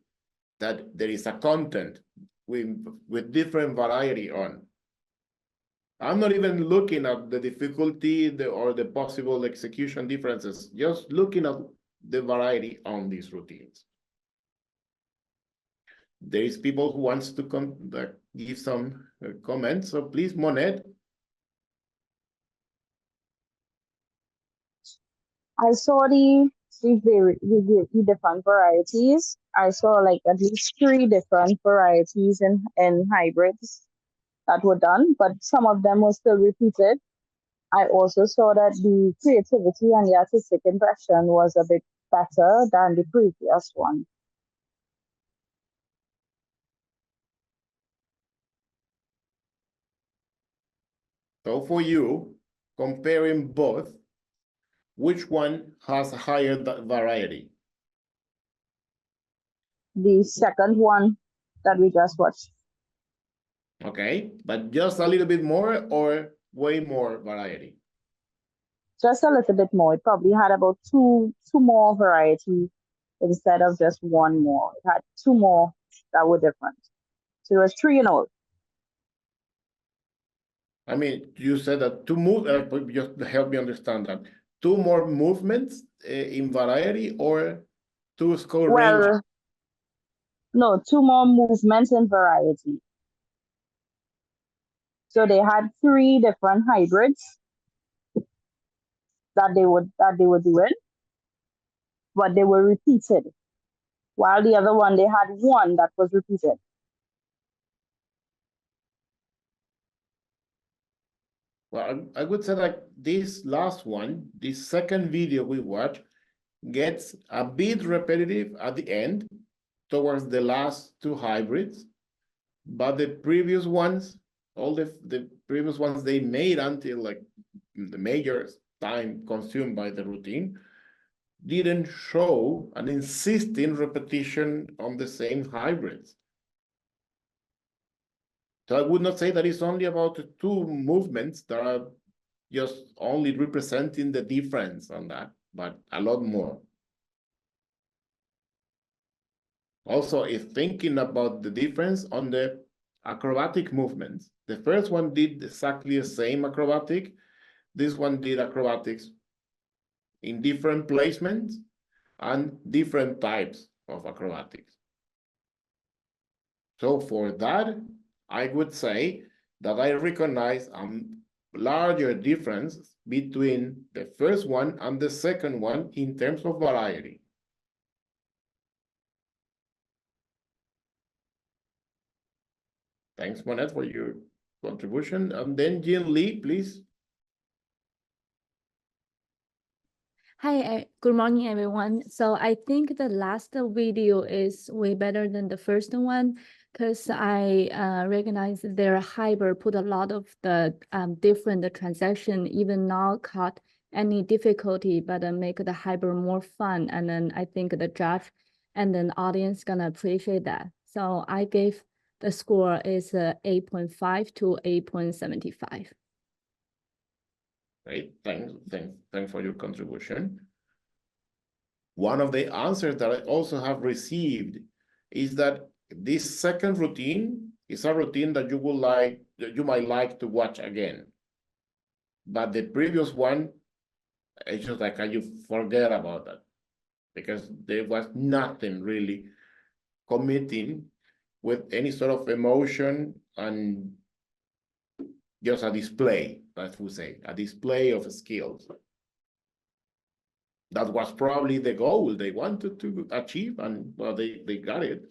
that there is a content with different variety on. I'm not even looking at the difficulty or the possible execution differences, just looking at the variety on these routines. There is people who wants to give some comments, so please, Monet, I saw the different varieties. I saw like at least 3 different varieties in hybrids that were done, but some of them were still repeated. I also saw that the creativity and the artistic impression was a bit better than the previous one. So for you, comparing both, which one has a higher variety? The second one that we just watched. Okay, but just a little bit more or way more variety? Just a little bit more. It probably had about two more varieties instead of just one more. It had 2 more that were different. So it was 3 in all. I mean, you said that just to help me understand that, 2 more movements in variety or 2 score range? Well, no, 2 more movements in variety. So they had 3 different hybrids that they were doing, but they were repeated. While the other one, they had 1 that was repeated. Well, I would say like this last one, this second video we watched, gets a bit repetitive at the end towards the last 2 hybrids, but the previous ones, all the previous ones they made until like the major time consumed by the routine, didn't show an insisting repetition on the same hybrids. So I would not say that it's only about the 2 movements that are just only representing the difference on that, but a lot more. Also, if thinking about the difference on the acrobatic movements, the first one did exactly the same acrobatic. This one did acrobatics in different placements and different types of acrobatics. So for that, I would say that I recognize a larger difference between the first one and the second one in terms of variety. Thanks, Monette, for your contribution. And then Jean Lee, please. Hi, good morning, everyone. So I think the last video is way better than the first one because I recognize their hybrid put a lot of the different transaction, even not caught any difficulty, but make the hybrid more fun. And then I think the judge and then audience gonna appreciate that. So I gave the score is 8.5 to 8.75. Great, thanks for your contribution. One of the answers that I also have received is that this second routine is a routine that you might like to watch again. But the previous one, it's just like you forget about that because there was nothing really committing with any sort of emotion and just a display, as we say, a display of skills. That was probably the goal they wanted to achieve, and well, they got it.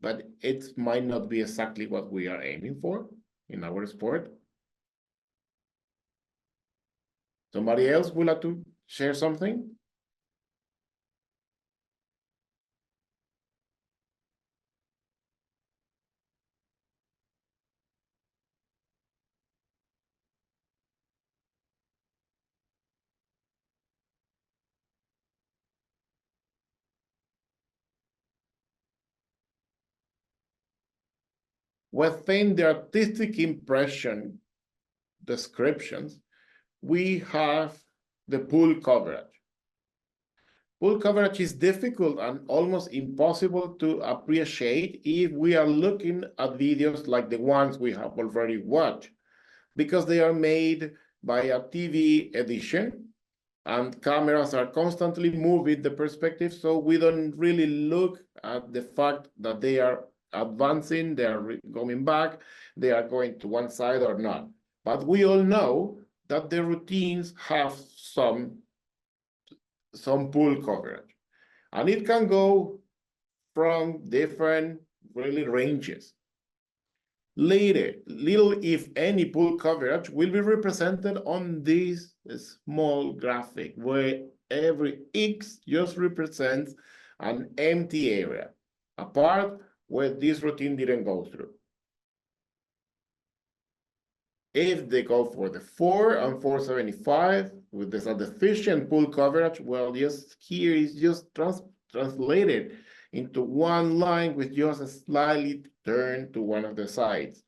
But it might not be exactly what we are aiming for in our sport. Somebody else would like to share something? Within the artistic impression descriptions, we have the pool coverage. Pool coverage is difficult and almost impossible to appreciate if we are looking at videos like the ones we have already watched, because they are made by a TV edition and cameras are constantly moving the perspective, so we don't really look at the fact that they are advancing, they are going back, they are going to one side or not. But we all know that the routines have some some pool coverage. And it can go from different really ranges. Later, little if any pool coverage will be represented on this small graphic where every X just represents an empty area, a part where this routine didn't go through. If they go for the 4 and 475 with this deficient pool coverage, well, just here is just translated into one line with just a slightly turn to one of the sides.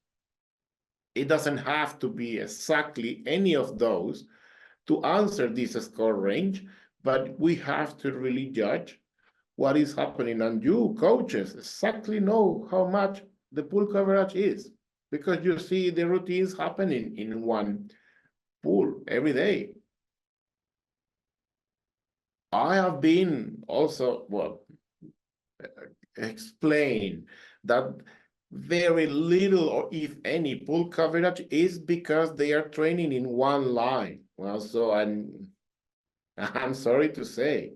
It doesn't have to be exactly any of those to answer this score range, but we have to really judge what is happening. And you, coaches, exactly know how much the pool coverage is, because you see the routines happening in one pool every day. I have been also, well, explain that very little or if any pool coverage is because they are training in one line. Well, so I'm sorry to say,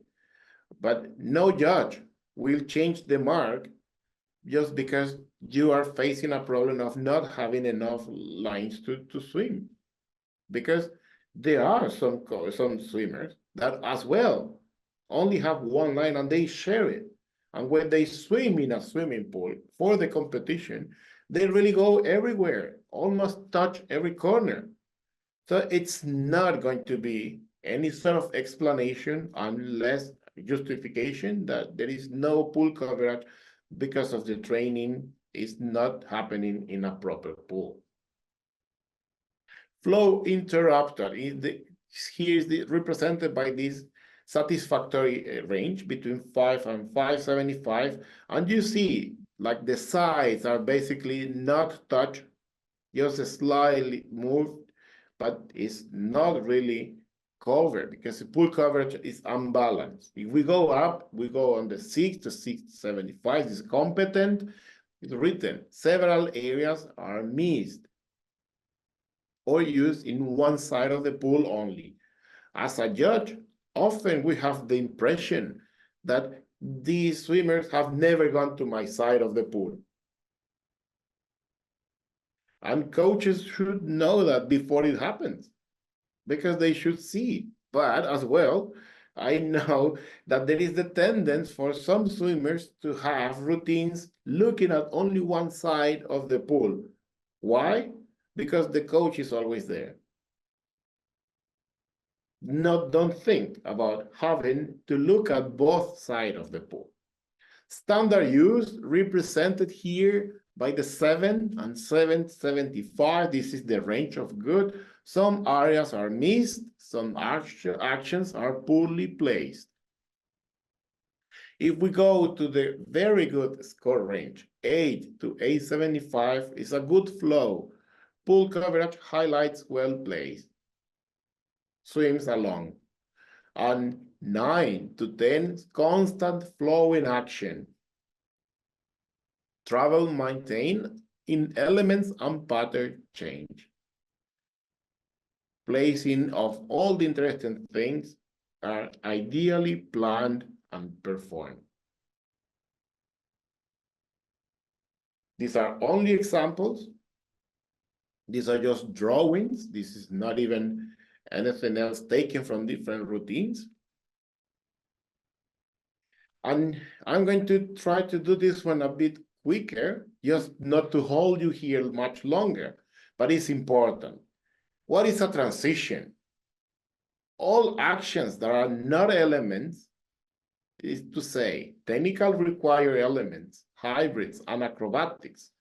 but no judge will change the mark just because you are facing a problem of not having enough lines to swim. Because there are some swimmers that as well only have one line and they share it. And when they swim in a swimming pool for the competition, they really go everywhere, almost touch every corner. So it's not going to be any sort of explanation unless justification that there is no pool coverage because of the training is not happening in a proper pool. Flow interrupter is represented by this satisfactory range between 5 and 575, and you see like the sides are basically not touched, just slightly moved, but it's not really covered because the pool coverage is unbalanced. If we go up, we go on the 6 to 675, this is competent, it's written, several areas are missed or used in one side of the pool only. As a judge, often we have the impression that these swimmers have never gone to my side of the pool. And coaches should know that before it happens, because they should see. But as well, I know that there is the tendency for some swimmers to have routines looking at only one side of the pool. Why? Because the coach is always there. Don't think about having to look at both sides of the pool. Standard use represented here by the 7 and 775. This is the range of good. Some areas are missed, some actions are poorly placed. If we go to the very good score range, 8 to 875 is a good flow. Pool coverage highlights well placed. Swims along. And 9 to 10, constant flow in action. Travel maintained in elements and pattern change. Placing of all the interesting things are ideally planned and performed. These are only examples. These are just drawings. This is not even anything else taken from different routines. And I'm going to try to do this one a bit quicker, just not to hold you here much longer, but it's important. What is a transition? All actions that are not elements, is to say, technical required elements, hybrids, and acrobatics.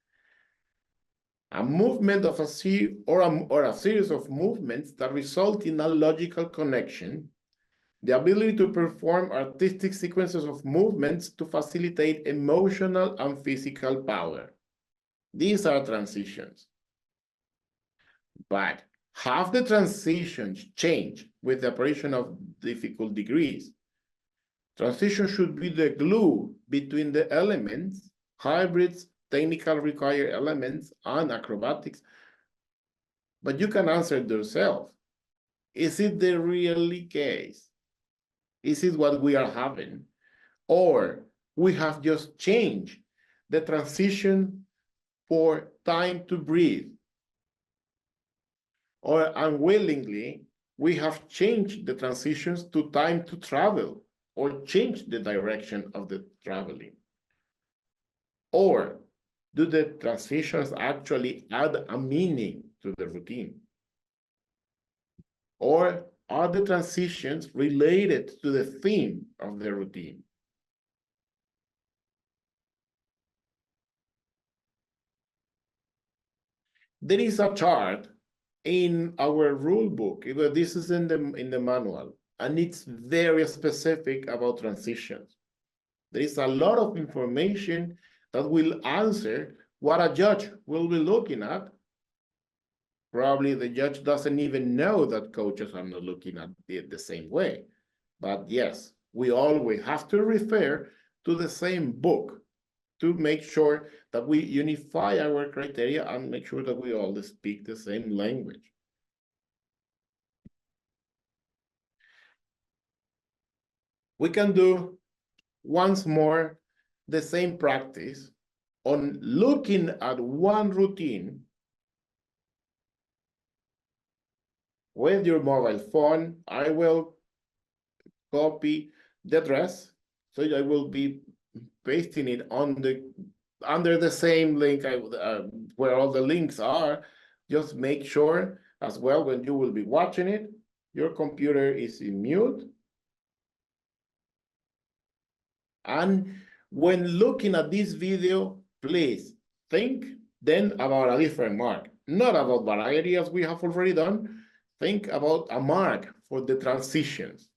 A movement of a series of movements that result in a logical connection, the ability to perform artistic sequences of movements to facilitate emotional and physical power. These are transitions. But have the transitions changed with the operation of difficult degrees? Transition should be the glue between the elements, hybrids, technical required elements, and acrobatics. But you can answer it yourself. Is it the really case? Is it what we are having? Or we have just changed the transition for time to breathe? Or unwillingly, we have changed the transitions to time to travel or changed the direction of the traveling? Or do the transitions actually add a meaning to the routine? Or are the transitions related to the theme of the routine? There is a chart in our rule book. This is in the manual, and it's very specific about transitions. There is a lot of information that will answer what a judge will be looking at. Probably the judge doesn't even know that coaches are not looking at it the same way. But yes, we always have to refer to the same book to make sure that we unify our criteria and make sure that we all speak the same language. We can do once more the same practice on looking at one routine with your mobile phone. I will copy the address, so I will be pasting it on under the same link where all the links are. Just make sure as well when you will be watching it, your computer is in mute. And when looking at this video, please think then about a different mark, not about variety as we have already done. Think about a mark for the transitions.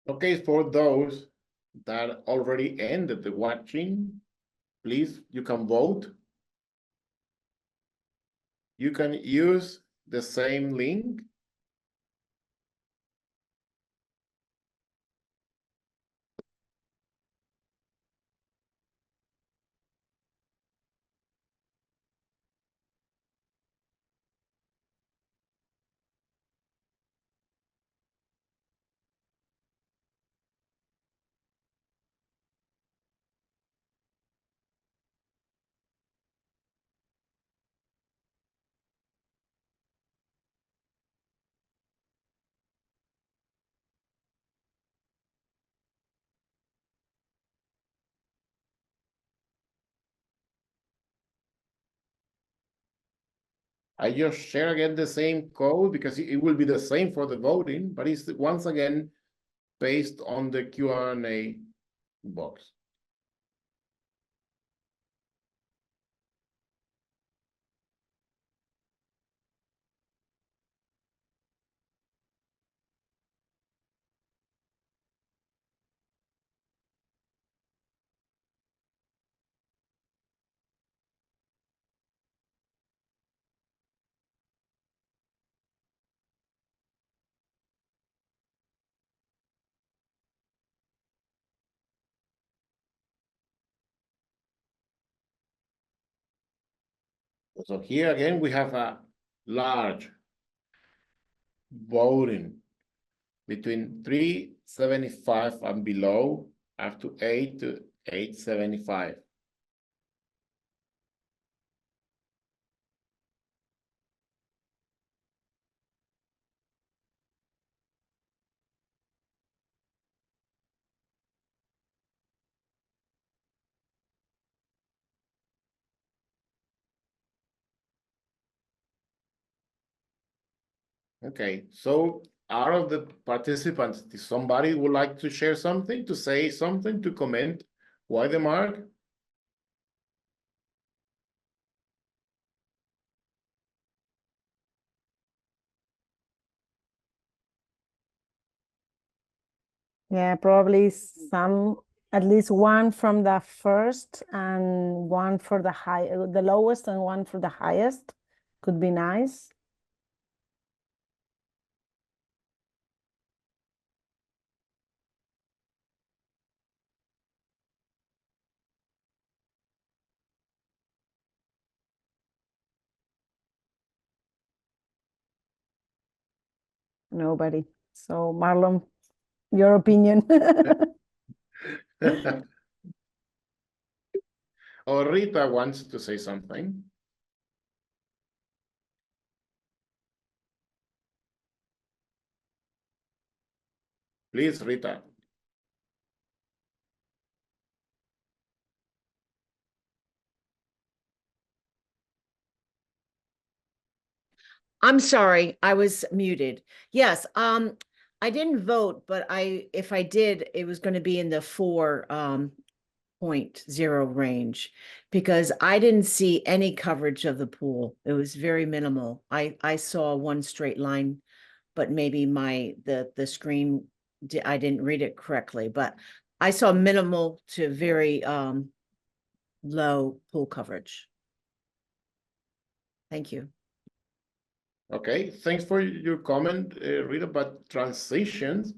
Okay, for those that already ended the watching, please, you can vote. You can use the same link. I just share again the same code because it will be the same for the voting, but it's once again based on the Q&A box. So here again, we have a large voting between 375 and below up to 8 to 875. Okay, so out of the participants, if somebody would like to share something, to say something, to comment why the mark? Yeah, probably some, at least one from the first and one for the high, the lowest and one for the highest could be nice. Nobody. So Marlon, your opinion. Or Rita wants to say something. Please, Rita. I'm sorry, I was muted. Yes, I didn't vote, but if I did, it was going to be in the 4.0 range because I didn't see any coverage of the pool. It was very minimal. I saw one straight line, but maybe the screen, I didn't read it correctly, but I saw minimal to very low pool coverage. Thank you. Okay, thanks for your comment, Rita, but transitions,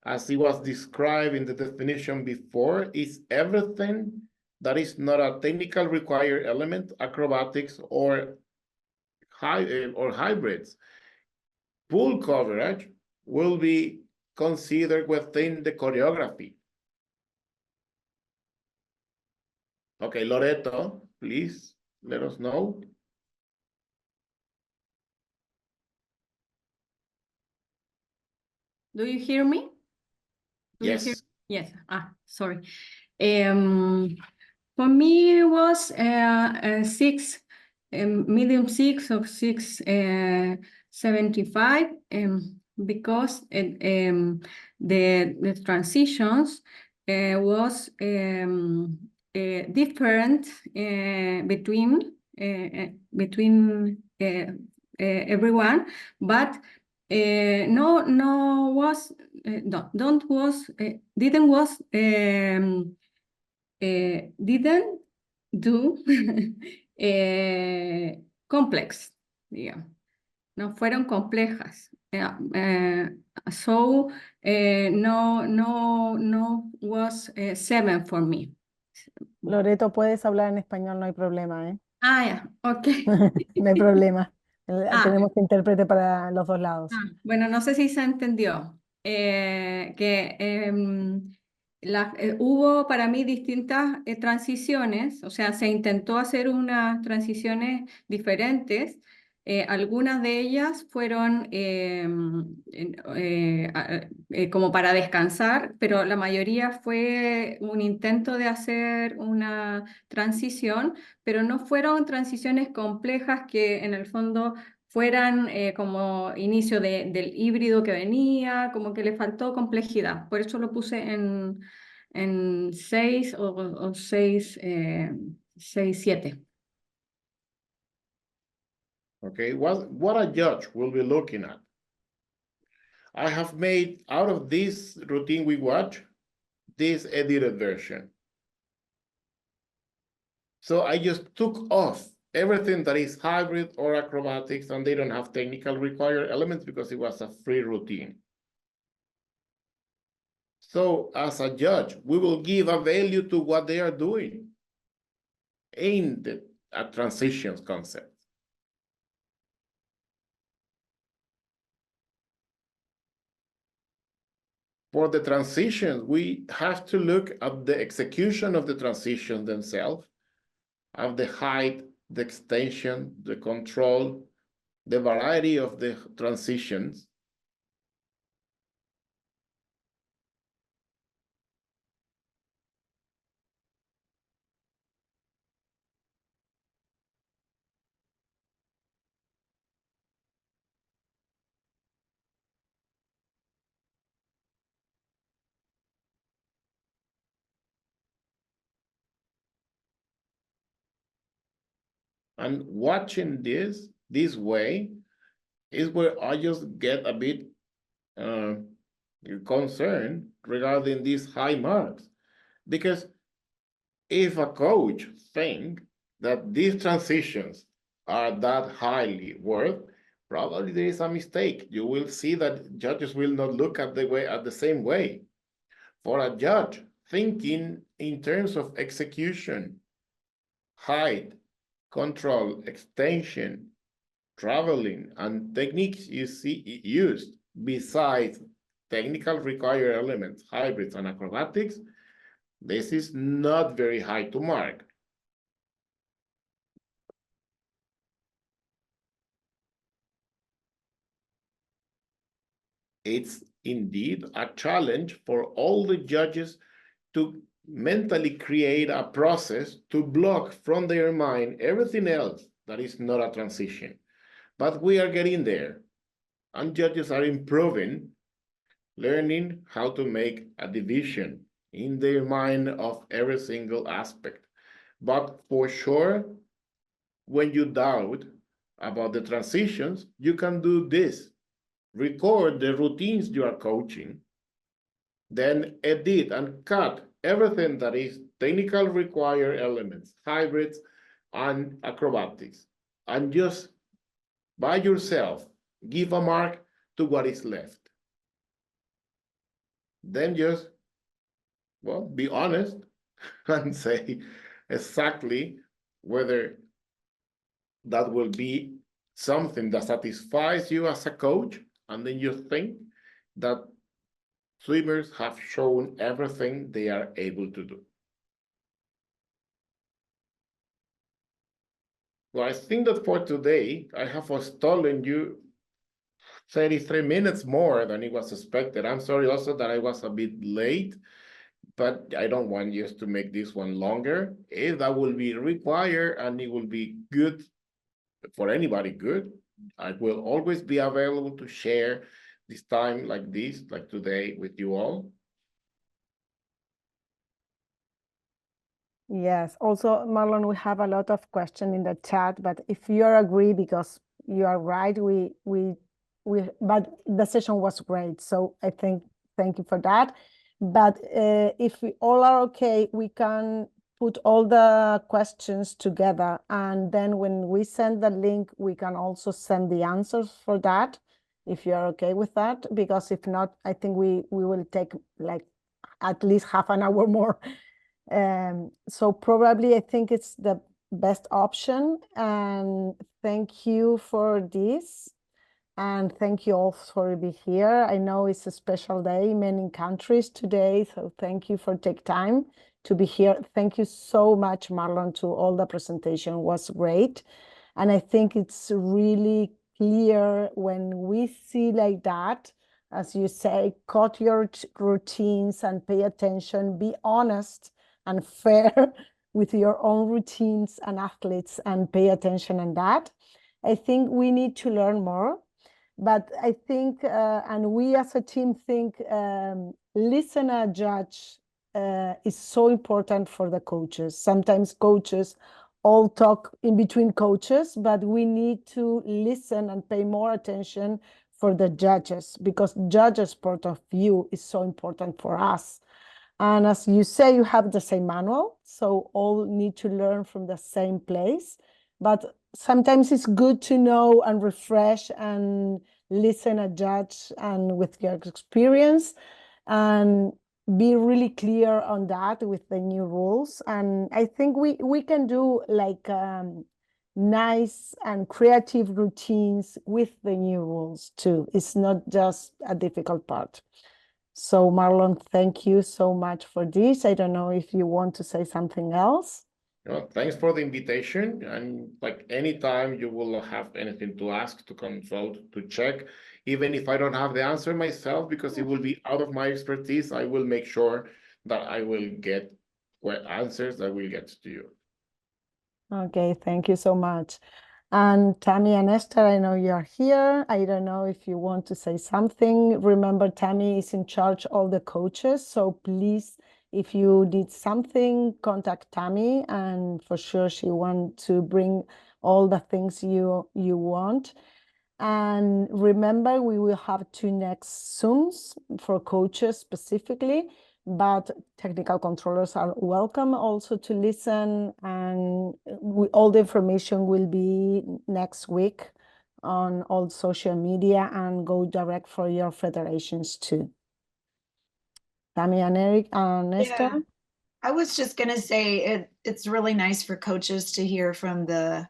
as it was described in the definition before, is everything that is not a technical required element, acrobatics, or hybrids. Pool coverage will be considered within the choreography. Okay, Loreto, please let us know. Do you hear me? Yes. Yes. Sorry. For me, it was 6, medium 6 or 6.75, because the transitions was different between everyone, but no was no, don't was, didn't was, didn't do complex, digamos. No fueron complejas. So no was 7 for me. Loreto, puedes hablar en español, no hay problema, ¿eh? Ah, ya, ok. No hay problema. Ah. Tenemos intérprete para los dos lados. Bueno, no sé si se entendió. Hubo para mí distintas transiciones, o sea, se intentó hacer unas transiciones diferentes. Algunas de ellas fueron como para descansar, pero la mayoría fue un intento de hacer una transición, pero no fueron transiciones complejas que en el fondo fueran como inicio del híbrido que venía, como que le faltó complejidad. Por eso lo puse en 6 o 6, 7. Okay, what a judge will be looking at. I have made out of this routine we watch, this edited version. So I just took off everything that is hybrid or acrobatics, and they don't have technical required elements because it was a free routine. So as a judge, we will give a value to what they are doing in the transitions concept. For the transitions, we have to look at the execution of the transitions themselves, of the height, the extension, the control, the variety of the transitions. And watching this way is where I just get a bit concerned regarding these high marks. Because if a coach thinks that these transitions are that highly worth, probably there is a mistake. You will see that judges will not look at the same way. For a judge, thinking in terms of execution, height, control, extension, traveling, and techniques you see used besides technical required elements, hybrids, and acrobatics, this is not very high to mark. It's indeed a challenge for all the judges to mentally create a process to block from their mind everything else that is not a transition. But we are getting there, and judges are improving, learning how to make a division in their mind of every single aspect. But for sure, when you doubt about the transitions, you can do this. Record the routines you are coaching, then edit and cut everything that is technical required elements, hybrids, and acrobatics, and just by yourself give a mark to what is left. Then just, well, be honest and say exactly whether that will be something that satisfies you as a coach, and then you think that swimmers have shown everything they are able to do. Well, I think that for today, I have stolen you 33 minutes more than it was expected. I'm sorry also that I was a bit late, but I don't want you to make this one longer. If that will be required and it will be good for anybody good, I will always be available to share this time like this, like today, with you all. Yes, also, Marlon, we have a lot of questions in the chat, but if you agree, because you are right, but the session was great. So I think thank you for that. But if we all are okay, we can put all the questions together. And then when we send the link, we can also send the answers for that, if you're okay with that. Because if not, I think we will take like at least half an hour more. So probably I think it's the best option. And thank you for this. And thank you all for being here. I know it's a special day in many countries today, so thank you for taking time to be here. Thank you so much, Marlon, to all the presentation was great. And I think it's really clear when we see like that, as you say, cut your routines and pay attention, be honest and fair with your own routines and athletes and pay attention on that. I think we need to learn more. But I think, and we as a team think, listener judge is so important for the coaches. Sometimes coaches all talk in between coaches, but we need to listen and pay more attention for the judges, because judges' point of view is so important for us. And as you say, you have the same manual, so all need to learn from the same place. But sometimes it's good to know and refresh and listen and judge and with your experience and be really clear on that with the new rules. And I think we can do like nice and creative routines with the new rules too. It's not just a difficult part. So Marlon, thank you so much for this. I don't know if you want to say something else. Well, thanks for the invitation. And like anytime you will have anything to ask, to consult, to check, even if I don't have the answer myself, because it will be out of my expertise, I will make sure that I will get answers that will get to you. Okay, thank you so much. And Tammy and Esther, I know you're here. I don't know if you want to say something. Remember, Tammy is in charge of all the coaches. So please, if you did something, contact Tammy, and for sure she wants to bring all the things you want. And remember, we will have 2 next Zooms for coaches specifically, but technical controllers are welcome also to listen. And all the information will be next week on all social media and go direct for your federations too. Tammy and Eric and Esther? Yeah, I was just going to say it's really nice for coaches to hear from the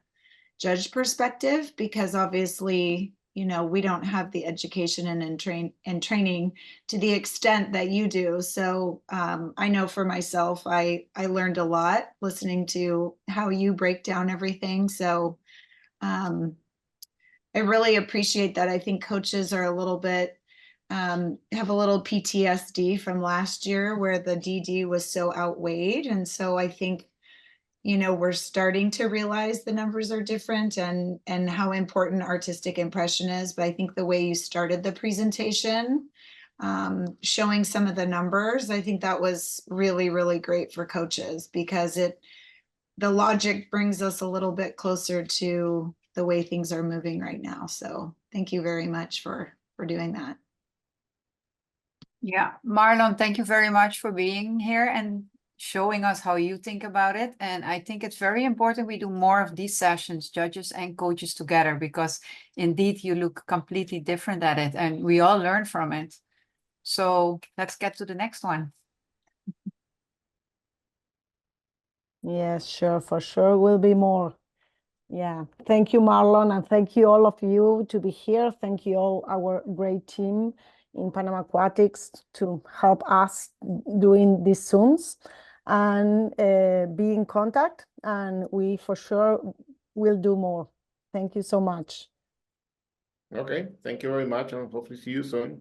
judge perspective, because obviously, you know, we don't have the education and training to the extent that you do. So I know for myself, I learned a lot listening to how you break down everything. So I really appreciate that. I think coaches are a little bit have a little PTSD from last year where the DD was so outweighed. And so I think, you know, we're starting to realize the numbers are different and how important artistic impression is. But I think the way you started the presentation, showing some of the numbers, I think that was really, really great for coaches, because the logic brings us a little bit closer to the way things are moving right now. So thank you very much for doing that. Yeah, Marlon, thank you very much for being here and showing us how you think about it. And I think it's very important we do more of these sessions, judges and coaches together, because indeed you look completely different at it and we all learn from it. So let's get to the next one. Yes, sure, for sure will be more. Yeah, thank you, Marlon, and thank you all of you to be here. Thank you all our great team in Panama Aquatics to help us doing these Zooms, and be in contact, and we for sure will do more. Thank you so much. Okay, thank you very much, and hopefully see you soon.